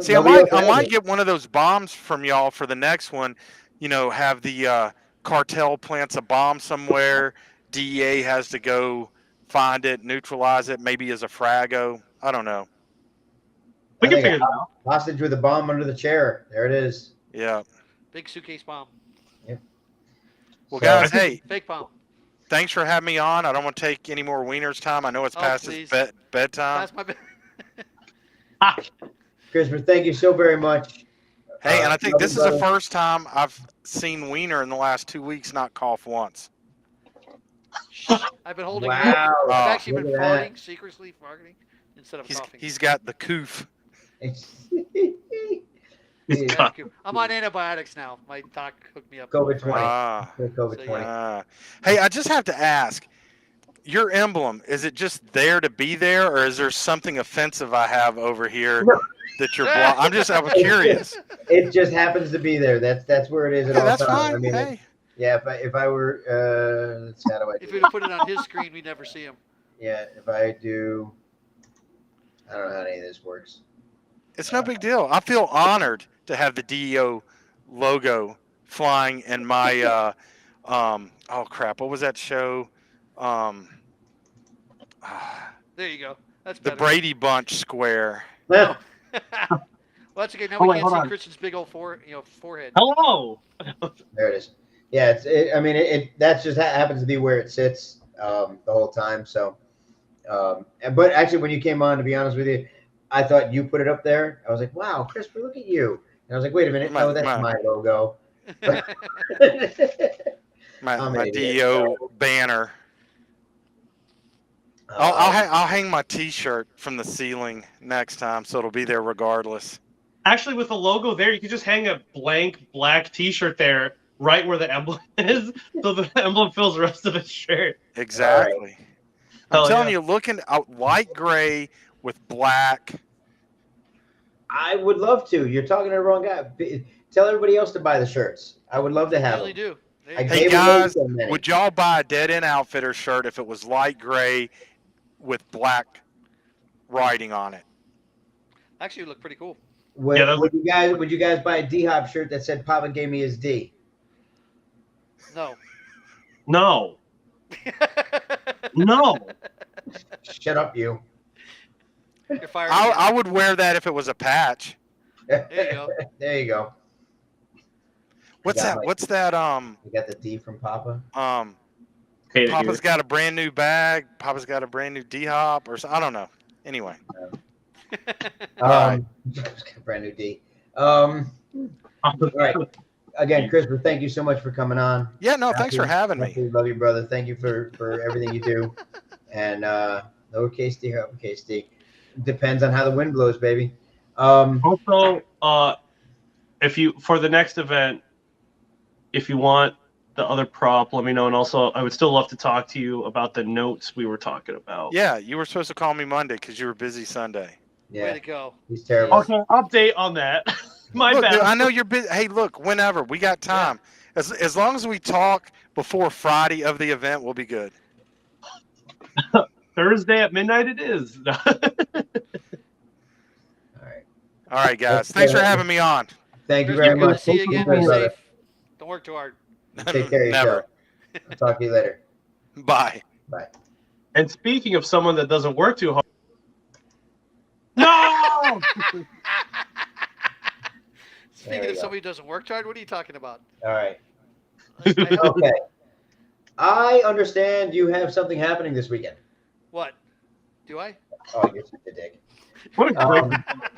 See, I might get one of those bombs from y'all for the next one. You know, have the cartel plants a bomb somewhere. DEA has to go find it, neutralize it, maybe as a frago. I don't know. We can figure it out. Hostage with a bomb under the chair. There it is. Yeah. Big suitcase bomb. Yep. Well, guys, hey. Fake bomb. Thanks for having me on. I don't want to take any more Wiener's time. I know it's past his bedtime. Past my bed. Christopher, thank you so very much. Hey, and I think this is the first time I've seen Wiener in the last 2 weeks not cough once. I've been holding. Wow. I've actually been farting, secretly farting instead of coughing. He's got the coof. I'm on antibiotics now. My doc hooked me up. COVID-20. COVID-20. Hey, I just have to ask. Your emblem, is it just there to be there, or is there something offensive I have over here that you're I'm curious. It just happens to be there. That's where it is at all that's times. Fine. I mean, hey. Yeah, if I were let's see, how do I do if we'd have put it on his screen, we'd never see him. Yeah, if I do, I don't know how any of this works. It's no big deal. I feel honored to have the DEO logo flying in my oh crap, what was that show? There you go. That's the better. Brady Bunch square. Well, that's okay. Now we can't see Christian's big old forehead. Hello. There it is. Yeah, I mean, that just happens to be where it sits the whole time. So, but actually, when you came on, to be honest with you, I thought you put it up there. I was like, wow, Christopher, look at you. And I was like, wait a minute, no, that's my logo. my DEO banner. I'll hang my T-shirt from the ceiling next time, so it'll be there regardless. Actually, with the logo there, you could just hang a blank black T-shirt there, right where the emblem is, so the emblem fills the rest of the shirt. Exactly. Right. I'm telling you, looking out light gray with black. I would love to. You're talking to the wrong guy. Tell everybody else to buy the shirts. I would love to have them. Do. Hey guys, would y'all buy a Dead End Outfitter shirt if it was light gray with black writing on it? Actually, it would look pretty cool. Would you guys buy a D-Hop shirt that said Papa gave me his D? No. No. No. Shut up, you. You're fired. I would wear that if it was a patch. There you go. There you go. What's that? What's that? You got the D from Papa. Papa's got a brand new bag. Papa's got a brand new D-Hop, or I don't know. Anyway. Brand new D. All right. Again, Christopher, thank you so much for coming on. Yeah, no, thanks for having me. Love you, brother. Thank you for everything you do. And lowercase D, uppercase D. Depends on how the wind blows, baby. Also, if you for the next event, if you want the other prop, let me know. And also, I would still love to talk to you about the notes we were talking about. Yeah, you were supposed to call me Monday because you were busy Sunday. Yeah. Way to go. He's terrible. Okay, update on that. My bad. Dude, I know you're busy. Hey, look, whenever. We got time. Yeah. As long as we talk before Friday of the event, we'll be good. Thursday at midnight it is. All right, guys. Thanks for having me on. Thank you very much. See you again. Be safe. Don't work too hard. Take care of yourself. I'll talk to you later. Bye. Bye. And speaking of someone that doesn't work too hard. No! Speaking of somebody who doesn't work hard, what are you talking about? All right. Okay. I understand you have something happening this weekend. What? Do I? Oh, you're such a dick. What a great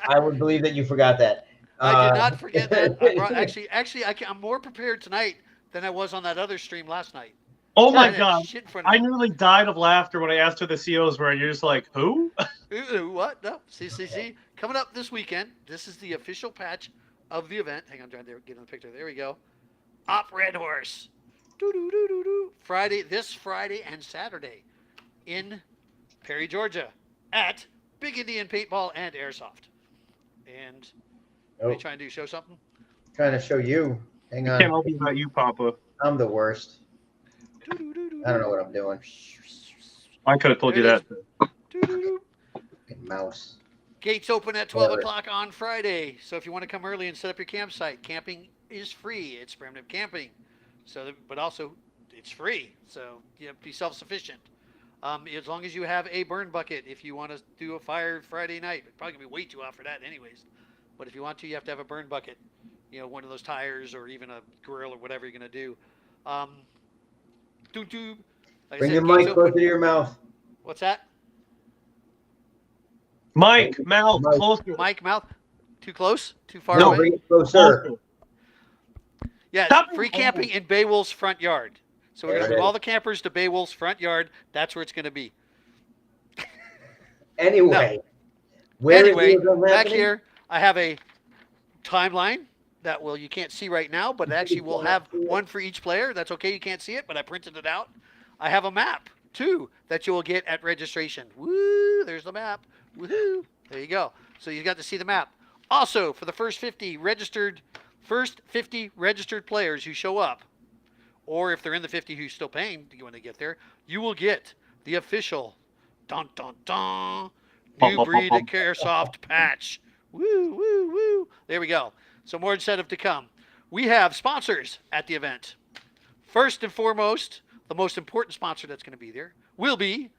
I would believe that you forgot that. I did not forget that. Actually, I'm more prepared tonight than I was on that other stream last night. Oh my God. I nearly died of laughter when I asked who the COs were, and you're just like, who? Ooh, what? No. See. Coming up this weekend. This is the official patch of the event. Hang on, I'm trying to get in the picture. There we go. Op Red Horse. This Friday and Saturday in Perry, Georgia at Big Indian Paintball and Airsoft. And what are you trying to do? Show something? Trying to show you. Hang It on. can't all be about you, Papa. I'm the worst. I don't know what I'm doing. I could have told you that. Fucking mouse. Gates open at 12 o'clock on Friday. So if you want to come early and set up your campsite, camping is free. It's primitive camping. But also it's free. So you have to be self-sufficient. As long as you have a burn bucket, if you want to do a fire Friday night, it's probably gonna be way too hot for that anyways. But if you want to, you have to have a burn bucket. You know, one of those tires or even a grill or whatever you're gonna do. Like Bring your mic closer to your mouth. What's that? Mike, mouth, Mike. closer. Mike, mouth. Too close? Too far No, away? bring it closer. Closer. Yeah, Stop. free camping in Beowulf's front yard. So we're There going it to move is. all the campers to Beowulf's front yard. That's where it's going to be. Anyway. Where is Anyway, the event back happening? here, I have a timeline that you can't see right now, but actually we'll have one for each player. That's okay, you can't see it, but I printed it out. I have a map, too, that you will get at registration. Woo, there's the map. Woohoo. There you go. So you got to see the map. Also, for the first 50 registered players who show up, or if they're in the 50 who's still paying when they get there, you will get the official dun dun dun new breed Airsoft patch. Woo woo woo. There we go. So more incentive to come. We have sponsors at the event. First and foremost, the most important sponsor that's going to be there will be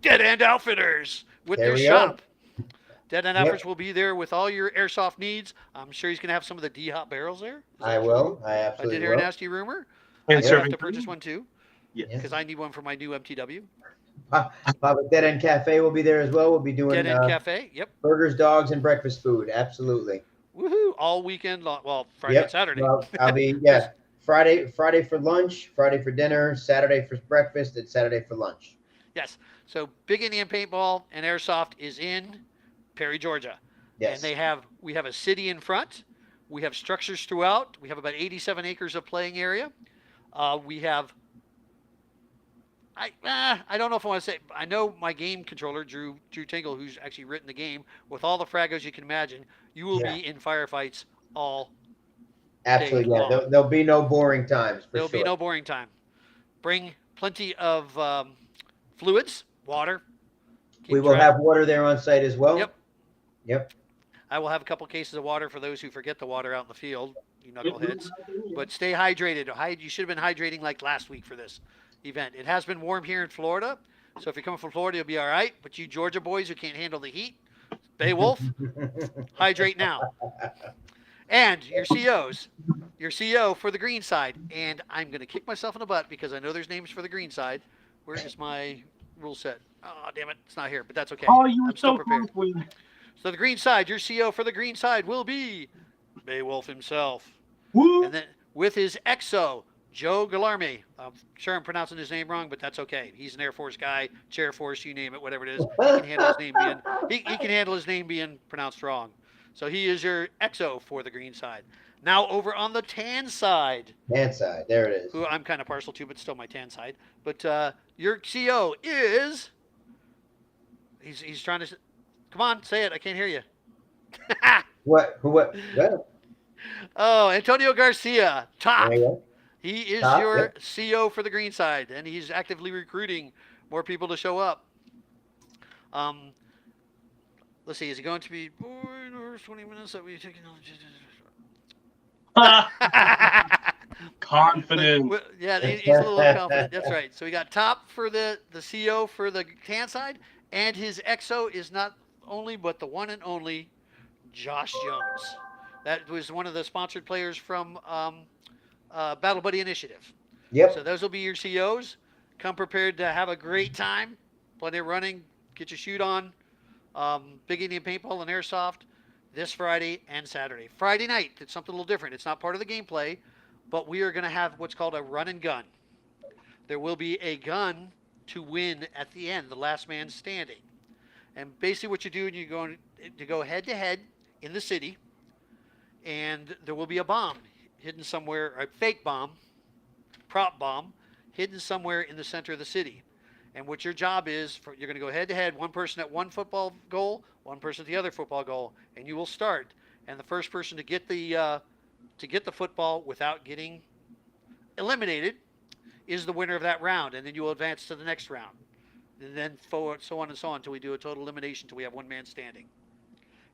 Dead End Outfitters with There their we shop. go. Dead End Outfitters will be there with all your airsoft needs. I'm sure he's going to have some of the D-Hop barrels there. Is I that will. true? I I absolutely did hear a will. nasty rumor. And I have serving to purchase one too Yes. because I need one for my new MTW. Papa Dead End Cafe will be there as well. We'll be doing Dead End Cafe. Yep. burgers, dogs, and breakfast food. Absolutely. Woohoo! All weekend long. Well, Friday Yep. and Saturday. Well, I'll be Friday for lunch, Friday for dinner, Saturday for breakfast, and Saturday for lunch. Yes. So Big Indian Paintball and Airsoft is in Perry, Georgia. Yes. And we have a city in front. We have structures throughout. We have about 87 acres of playing area. We have. I don't know if I want to say. I know my game controller, Drew Tingle, who's actually written the game with all the fragos you can imagine. You will be in firefights all. Absolutely. day Yeah. long. There'll be no boring times. There'll be no boring time. Bring plenty of fluids, water. We will have water there on site as well. Yep. Yep. I will have a couple cases of water for those who forget the water out in the field, you knuckleheads. But stay hydrated. You should have been hydrating like last week for this event. It has been warm here in Florida, so if you're coming from Florida, you'll be all right. But you Georgia boys who can't handle the heat, Beowulf, hydrate now. And your CO for the green side. And I'm going to kick myself in the butt because I know there's names for the green side. Where is my rule set? Oh, damn it. It's not here, but that's okay. Oh, you were I'm still so prepared. close. So the green side, your CO for the green side will be Beowulf himself. Woo! And then with his XO, Joe Galarme. I'm sure I'm pronouncing his name wrong, but that's okay. He's an Air Force guy, Chair Force, you name it, whatever it is. He can handle his name being pronounced wrong. So he is your XO for the green side. Now over on the tan side. Tan side. There it is. Who I'm kind of partial to, but still my tan side. But your CO is. He's trying to. Come on, say it. I can't hear you. What? Oh, Antonio Garcia, top. There you go. He is Top, your CO for the green side, and he's actively recruiting more people to show up. Let's see, is he going to be bored or 20 minutes that we taking? Confident. Yeah, he's a little confident. That's right. So we got top for the CO for the tan side, and his XO is not only but the one and only Josh Jones. That was one of the sponsored players from Battle Buddy Initiative. Yep. So those will be your COs. Come prepared to have a great time. Plenty of running. Get your shoot on. Big Indian Paintball and Airsoft this Friday and Saturday. Friday night, it's something a little different. It's not part of the gameplay, but we are going to have what's called a run and gun. There will be a gun to win at the end, the last man standing. And basically what you do, you're going to go head to head in the city, and there will be a bomb hidden somewhere, a fake bomb, prop bomb, hidden somewhere in the center of the city. And what your job is, you're going to go head to head, one person at one football goal, one person at the other football goal, and you will start. And the first person to get the football without getting eliminated is the winner of that round, and then you will advance to the next round, and then so on and so on until we do a total elimination until we have one man standing.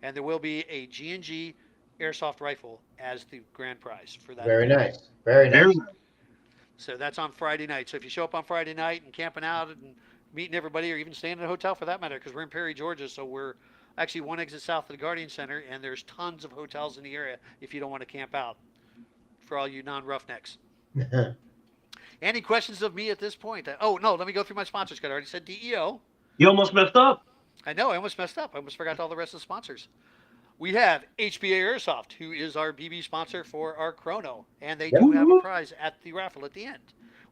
And there will be a G&G airsoft rifle as the grand prize for that. Very event. nice. Very nice. So that's on Friday night. So if you show up on Friday night and camping out and meeting everybody, or even staying in a hotel for that matter, because we're in Perry, Georgia, so we're actually one exit south of the Guardian Center, and there's tons of hotels in the area if you don't want to camp out, for all you non-roughnecks. Any questions of me at this point? Oh, no, let me go through my sponsors, because I already said DEO. You almost messed up. I know, I almost messed up. I almost forgot all the rest of the sponsors. We have HBA Airsoft, who is our BB sponsor for our Chrono, and they do have a prize at the raffle at the end.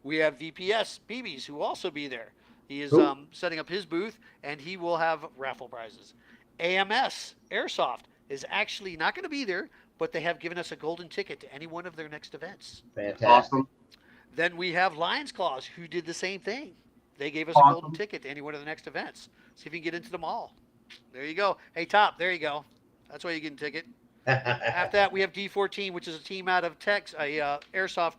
We have VPS BBs, who will also be there. He is setting up his booth, and he will have raffle prizes. AMS Airsoft is actually not going to be there, but they have given us a golden ticket to any one of their next events. Fantastic. Awesome. Then we have Lions Claws, who did the same thing. They gave us a golden ticket to any one of the next events. See if you can get into them all. There you go. Hey, Top, there you go. That's why you get a ticket. After that, we have D14, which is a team out of Texas, airsoft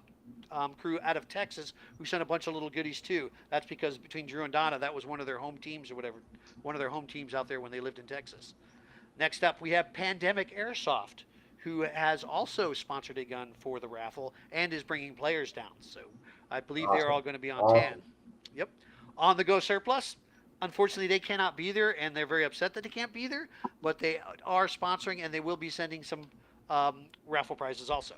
crew out of Texas, who sent a bunch of little goodies too. That's because between Drew and Donna, that was one of their home teams or whatever, one of their home teams out there when they lived in Texas. Next up, we have Pandemic Airsoft, who has also sponsored a gun for the raffle and is bringing players down. So I believe they're all going to be on TAN. Yep. On the Go Surplus, unfortunately, they cannot be there, and they're very upset that they can't be there, but they are sponsoring, and they will be sending some raffle prizes also.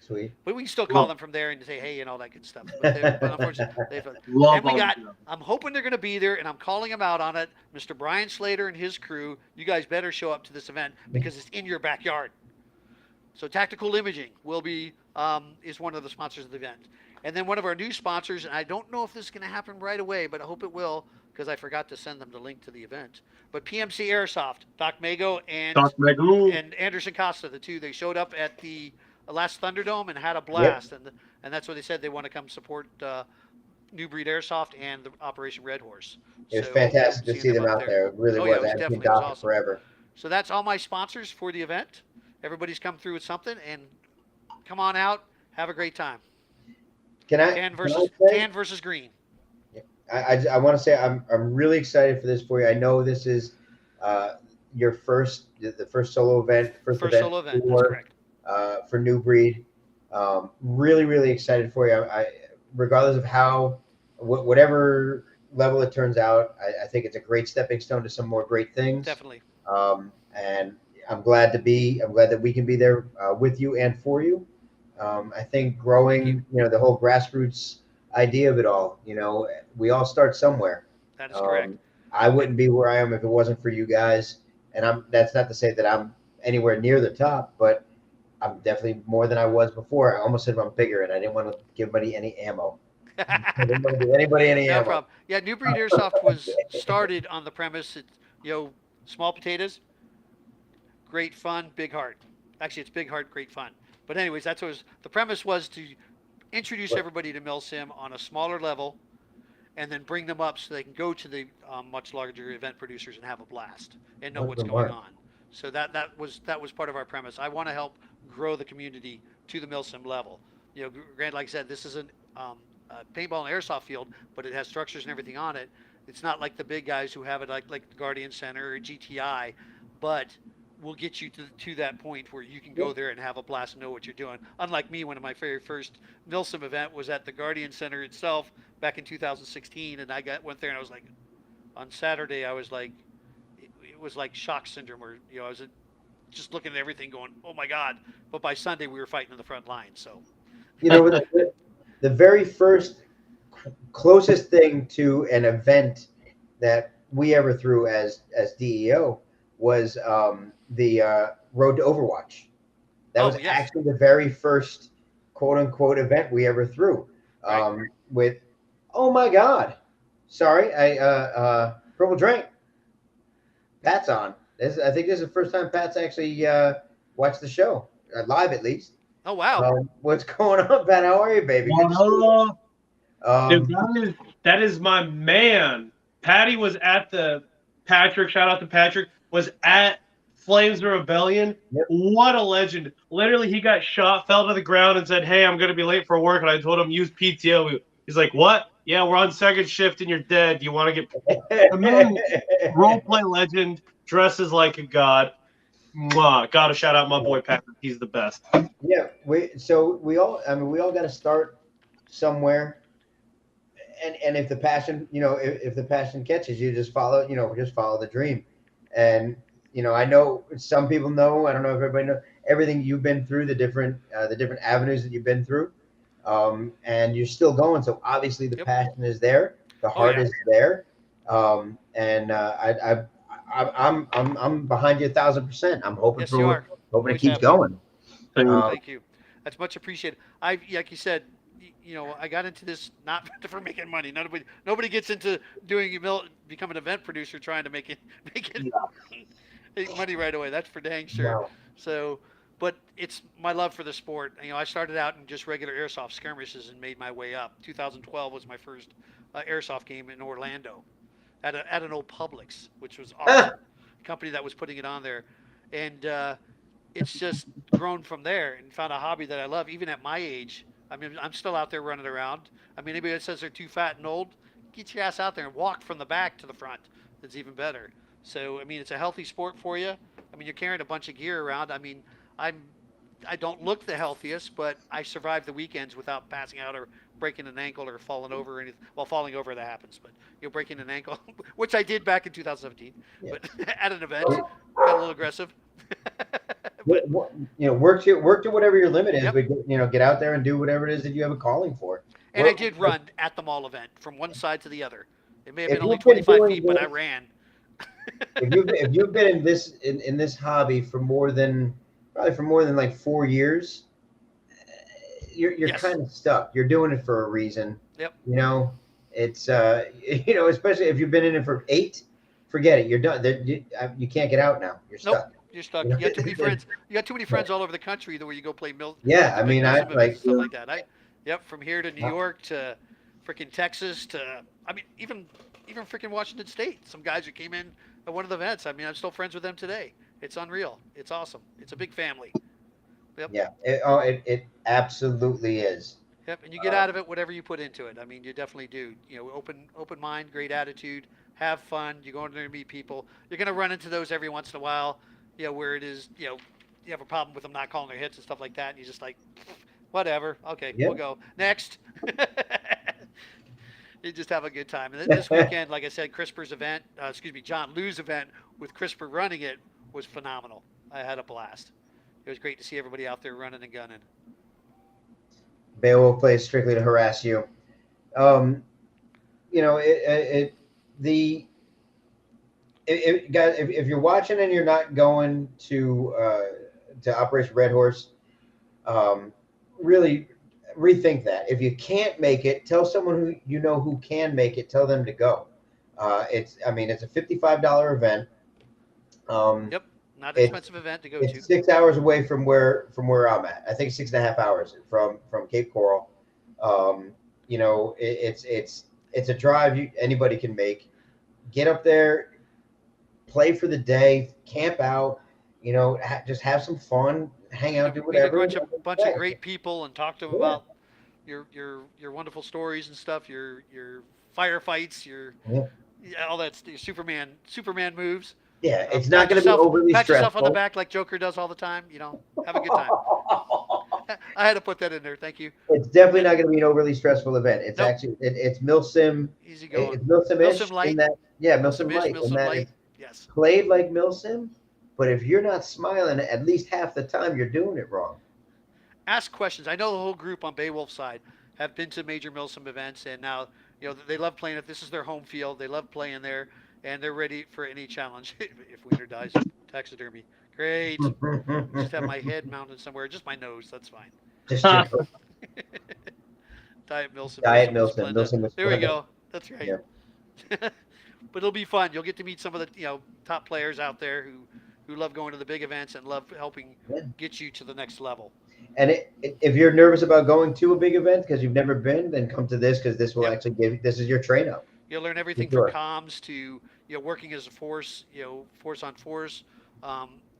Sweet. But we can still call them from there and say, hey, and all that good stuff. But unfortunately, I'm hoping they're going to be there, and I'm calling them out on it. Mr. Brian Slater and his crew, you guys better show up to this event because it's in your backyard. So Tactical Imaging will be is one of the sponsors of the event. And then one of our new sponsors, and I don't know if this is going to happen right away, but I hope it will, because I forgot to send them the link to the event. But PMC Airsoft, Doc Mago and Anderson Costa, the two, they showed up at the last Thunderdome and had a blast. Yep. And that's what they said. They want to come support New Breed Airsoft and the Operation Red Horse. It was fantastic to see them out there. It really was. It was awesome. Forever. So that's all my sponsors for the event. Everybody's come through with something, and come on out. Have a great time. Tan versus green. I want to say I'm really excited for this for you. I know this is your the first solo event. First solo event. That's correct. For New Breed. Really excited for you. I regardless of whatever level it turns out, I think it's a great stepping stone to some more great things. Definitely. And I'm glad that we can be there with you and for you. I think growing, the whole grassroots idea of it all, we all start somewhere. That is correct. I wouldn't be where I am if it wasn't for you guys. And that's not to say that I'm anywhere near the top, but I'm definitely more than I was before. I almost said I'm bigger, and I didn't want to give anybody any ammo. I didn't want to give anybody any ammo. No problem. Yeah, New Breed Airsoft was started on the premise, small potatoes, great fun, big heart. Actually, it's big heart, great fun. But anyways, the premise was to introduce everybody to MilSim on a smaller level, and then bring them up so they can go to the much larger event producers and have a blast and know what's going on. So that was part of our premise. I want to help grow the community to the MilSim level. Grant, like I said, this isn't a paintball and airsoft field, but it has structures and everything on it. It's not like the big guys who have it like the Guardian Center or GTI, but we'll get you to that point where you can go there and have a blast and know what you're doing. Unlike me, one of my very first MilSim event was at the Guardian Center itself back in 2016, and I went there and I was like, on Saturday I was like, it was like shock syndrome, where I was just looking at everything going, oh my God. But by Sunday we were fighting in the front line. So, the very first closest thing to an event that we ever threw as DEO was the Road to Overwatch. That was actually the very first quote unquote event we ever threw. Oh my God. Sorry, I Purple Drink. Pat's on. I think this is the first time Pat's actually watched the show live, at least. Oh wow. What's going on, Pat? How are you, baby? Good to see you. Dude, that is my man. Patty was at the Patrick. Shout out to Patrick. Was at Flames of Rebellion. Yep. What a legend! Literally, he got shot, fell to the ground, and said, "Hey, I'm going to be late for work." And I told him use PTO. He's like, "What? Yeah, we're on second shift, and you're dead. Do you want to get?" Role play legend, dresses like a god. Mwah. Gotta shout out my boy Patrick. He's the best. Yeah, we all got to start somewhere, and if the passion, if the passion catches you, just follow the dream. And I know some people know. I don't know if everybody knows everything you've been through, the different avenues that you've been through, and you're still going. So obviously the passion is there, the heart is there, and I'm behind you 1,000%. I'm hoping hoping it keeps going. Thank you. That's much appreciated. Like you said, I got into this not for making money. Nobody gets into become an event producer trying to make money right away. That's for dang sure. No. So, but it's my love for the sport. I started out in just regular airsoft skirmishes and made my way up. 2012 was my first airsoft game in Orlando, at an old Publix, which was awesome. Company that was putting it on there, and it's just grown from there and found a hobby that I love. Even at my age, I mean, I'm still out there running around. I mean, anybody that says they're too fat and old, get your ass out there and walk from the back to the front. That's even better. So, I mean, it's a healthy sport for you. I mean, you're carrying a bunch of gear around. I mean, I don't look the healthiest, but I survive the weekends without passing out or breaking an ankle or falling over or anything. Well, falling over that happens, but breaking an ankle, which I did back in 2017, but at an event, got a little aggressive. But, work to whatever your limit is, but get out there and do whatever it is that you have a calling for. And I did run at the mall event from one side to the other. It may have been only 25 feet, but I ran. if you've been in this hobby for more than like 4 years, you're kind of stuck. You're doing it for a reason. Yep. It's especially if you've been in it for 8, forget it. You're done. You can't get out now. You're stuck. Nope. You're stuck. You got too many friends. You got too many friends all over the country where you go play Yeah, I mean, stuff like that. From here to New York to freaking Texas to, I mean, even freaking Washington State. Some guys who came in at one of the events. I mean, I'm still friends with them today. It's unreal. It's awesome. It's a big family. Yep. Yeah. It absolutely is. Yep. And you get out of it whatever you put into it. I mean, you definitely do. Open mind, great attitude, have fun. You're going there to meet people. You're going to run into those every once in a while. Where it is, you have a problem with them not calling their hits and stuff like that, and you're just like, whatever, okay, we'll go next. You just have a good time. And this weekend, like I said, John Lou's event with CRISPR running it was phenomenal. I had a blast. It was great to see everybody out there running and gunning. Beowulf plays strictly to harass you. If you're watching and you're not going to Operation Red Horse, really rethink that. If you can't make it, tell someone who can make it. Tell them to go. It's a $55 event. Yep, not an expensive event to go to. It's 6 hours away from where I'm at. I think 6.5 hours from Cape Coral. It's a drive anybody can make. Get up there. Play for the day, camp out, just have some fun, hang out, do whatever. Meet a bunch of great people and talk to them about your wonderful stories and stuff, your firefights, all that Superman moves. Yeah, it's not going to be overly pat stressful. Yourself on the back like Joker does all the time. Have a good time. I had to put that in there. Thank you. It's definitely not going to be an overly stressful event. It's actually it's Milsim. Easy going. It's Milsim-ish light. Milsim light. Milsim light. Yes. Played like Milsim, but if you're not smiling at least half the time, you're doing it wrong. Ask questions. I know the whole group on Beowulf's side have been to major Milsim events, and now they love playing it. This is their home field. They love playing there, and they're ready for any challenge. If Wiener dies of taxidermy, great. Just have my head mounted somewhere, just my nose. That's fine. Just Diet Milsim. Diet Milsim. There we go. That's right. Yeah. but it'll be fun. You'll get to meet some of the top players out there who love going to the big events and love helping get you to the next level. And if you're nervous about going to a big event because you've never been, then come to this, because this will actually this is your train up. You'll learn everything from comms to working as a force, force on force,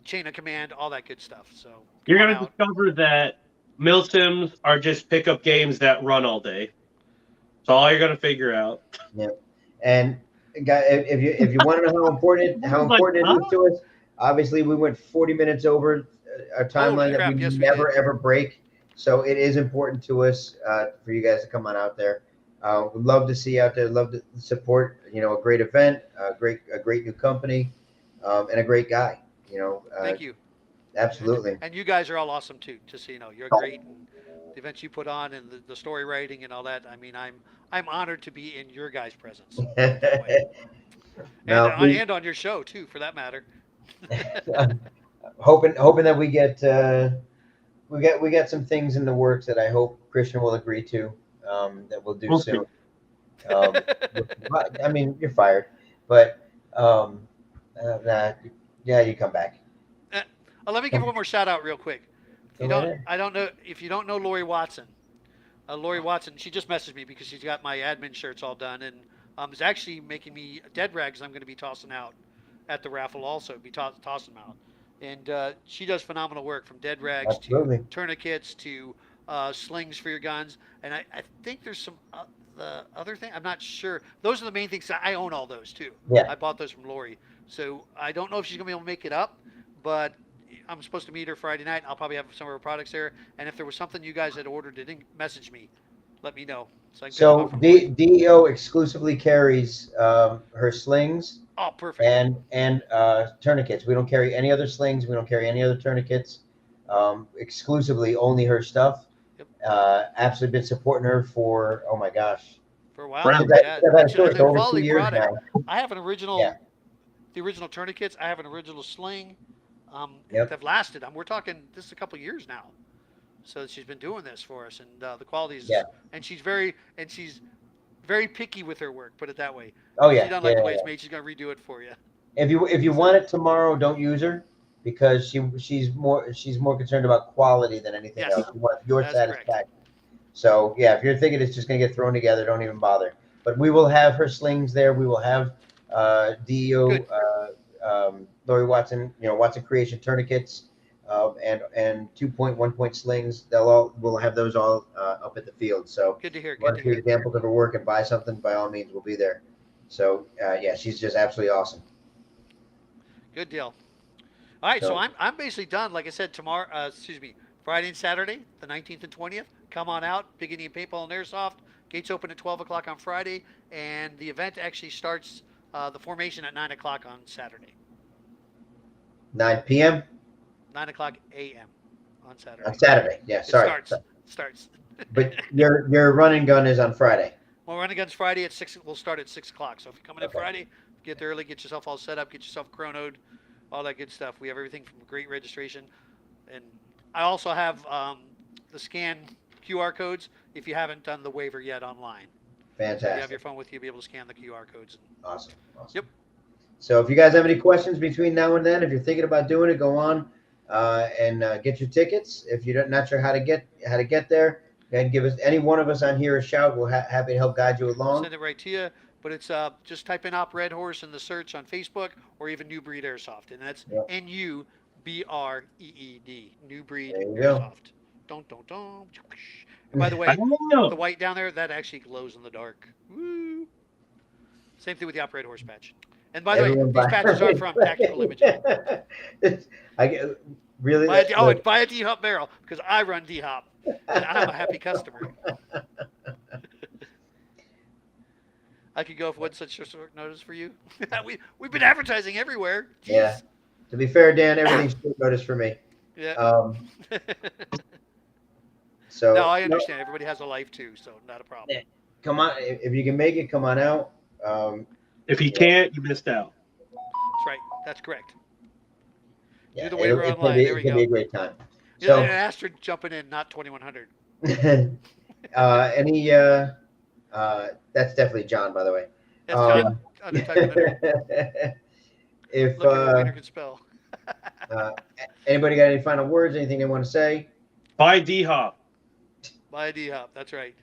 chain of command, all that good stuff. So you're going to discover that milsims are just pickup games that run all day. That's all you're going to figure out. Yeah, and if you want to know how important it is to us, obviously we went 40 minutes over our timeline that we never ever break. So it is important to us for you guys to come on out there. We'd love to see you out there. Love to support a great event, a great new company, and a great guy. Thank you. Absolutely. And you guys are all awesome too. Just so you know, you're great. And the events you put on and the story writing and all that. I mean, I'm honored to be in your guys' presence. And on your show too, for that matter. hoping that we get some things in the works that I hope Christian will agree to, that we'll do soon. I mean, you're fired, but you come back. Let me give one more shout out real quick. I don't know if you don't know Lori Watson. Lori Watson, she just messaged me because she's got my admin shirts all done and is actually making me dead rags. I'm going to be tossing out at the raffle also. Be tossing them out, and she does phenomenal work from dead rags to tourniquets to slings for your guns. And I think there's some the other thing. I'm not sure. Those are the main things. I own all those too. Yeah. I bought those from Lori, so I don't know if she's going to be able to make it up, but I'm supposed to meet her Friday night. I'll probably have some of her products there. And if there was something you guys had ordered that didn't message me, let me know. So DEO exclusively carries her slings. Oh, perfect. And tourniquets. We don't carry any other slings. We don't carry any other tourniquets. Exclusively only her stuff. Yep. Absolutely been supporting her for, oh my gosh, for a while. I've had over 2 years now. I have an original, the original tourniquets. I have an original sling. They've lasted. We're talking this is a couple of years now. So she's been doing this for us, and the quality is. Yeah. And she's very picky with her work. Put it that way. Oh yeah. She doesn't like the way it's made. She's gonna redo it for you. If you want it tomorrow, don't use her because she's more concerned about quality than anything else. You want your satisfaction. Correct. So yeah, if you're thinking it's just gonna get thrown together, don't even bother. But we will have her slings there. We will have DEO. Lori Watson, Watson Creation tourniquets, and 2-point, 1-point slings. We'll have those all up at the field. So good to hear. Want to see examples of her work and buy something? By all means, we'll be there. So she's just absolutely awesome. Good deal. All right, so I'm basically done. Like I said, Friday and Saturday, the 19th and 20th. Come on out, Big Indian Paintball and Airsoft. Gates open at 12 o'clock on Friday, and the event actually starts. The formation at 9 o'clock on Saturday. 9 p.m. 9 o'clock a.m. on Saturday. On Saturday, yeah. Sorry. It starts. But your run and gun is on Friday. Well, run and gun's Friday at 6. We'll start at 6 o'clock. So if you're coming in Friday, get there early, get yourself all set up, get yourself chronoed, all that good stuff. We have everything from great registration, and I also have the scan QR codes if you haven't done the waiver yet online. Fantastic. So if you have your phone with you, you'll be able to scan the QR codes. Awesome. Yep. So if you guys have any questions between now and then, if you're thinking about doing it, go on and get your tickets. If you're not sure how to get there, then give us any one of us on here a shout. We'll happy to help guide you along. Send it right to you. But it's just type in Op Red Horse in the search on Facebook or even New Breed Airsoft, and that's NUBREED, New Breed Airsoft. Don't. And by the way, the white down there, that actually glows in the dark. Woo. Same thing with the Op Red Horse patch. And by the way, these patches are from Tactical Imaging. Really? And buy a D-Hop barrel because I run D-Hop. And I'm a happy customer. I could go if one such short notice for you. We've been advertising everywhere. Jeez. Yeah. To be fair, Dan, everything's short notice for me. Yeah. So no, I understand. Everybody has a life too, so not a problem. Come on, if you can make it, come on out. If you can't, you missed out. That's right. That's correct. Yeah, do the waiver online. There we go. It'll be a great time. So, an Astra jumping in, not 2100. That's definitely John, by the way. That's John. under type limit. If Look at what Wiener can spell. anybody got any final words, anything they want to say? Bye, D-Hop. By D-Hop. That's right.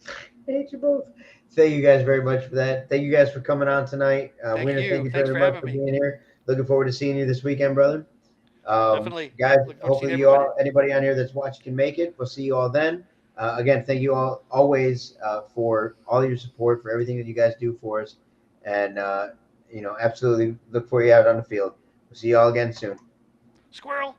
I hate you both. Thank you guys very much for that. Thank you guys for coming on tonight. Thank Wiener, you. thank you Thanks very for much having for me. being here. Looking forward to seeing you this weekend, brother. Definitely. Guys, Looking forward to seeing hopefully you everybody. all, anybody on here that's watching can make it. We'll see you all then. Again, thank you all always for all your support, for everything that you guys do for us. And, absolutely look for you out on the field. We'll see you all again soon. Squirrel.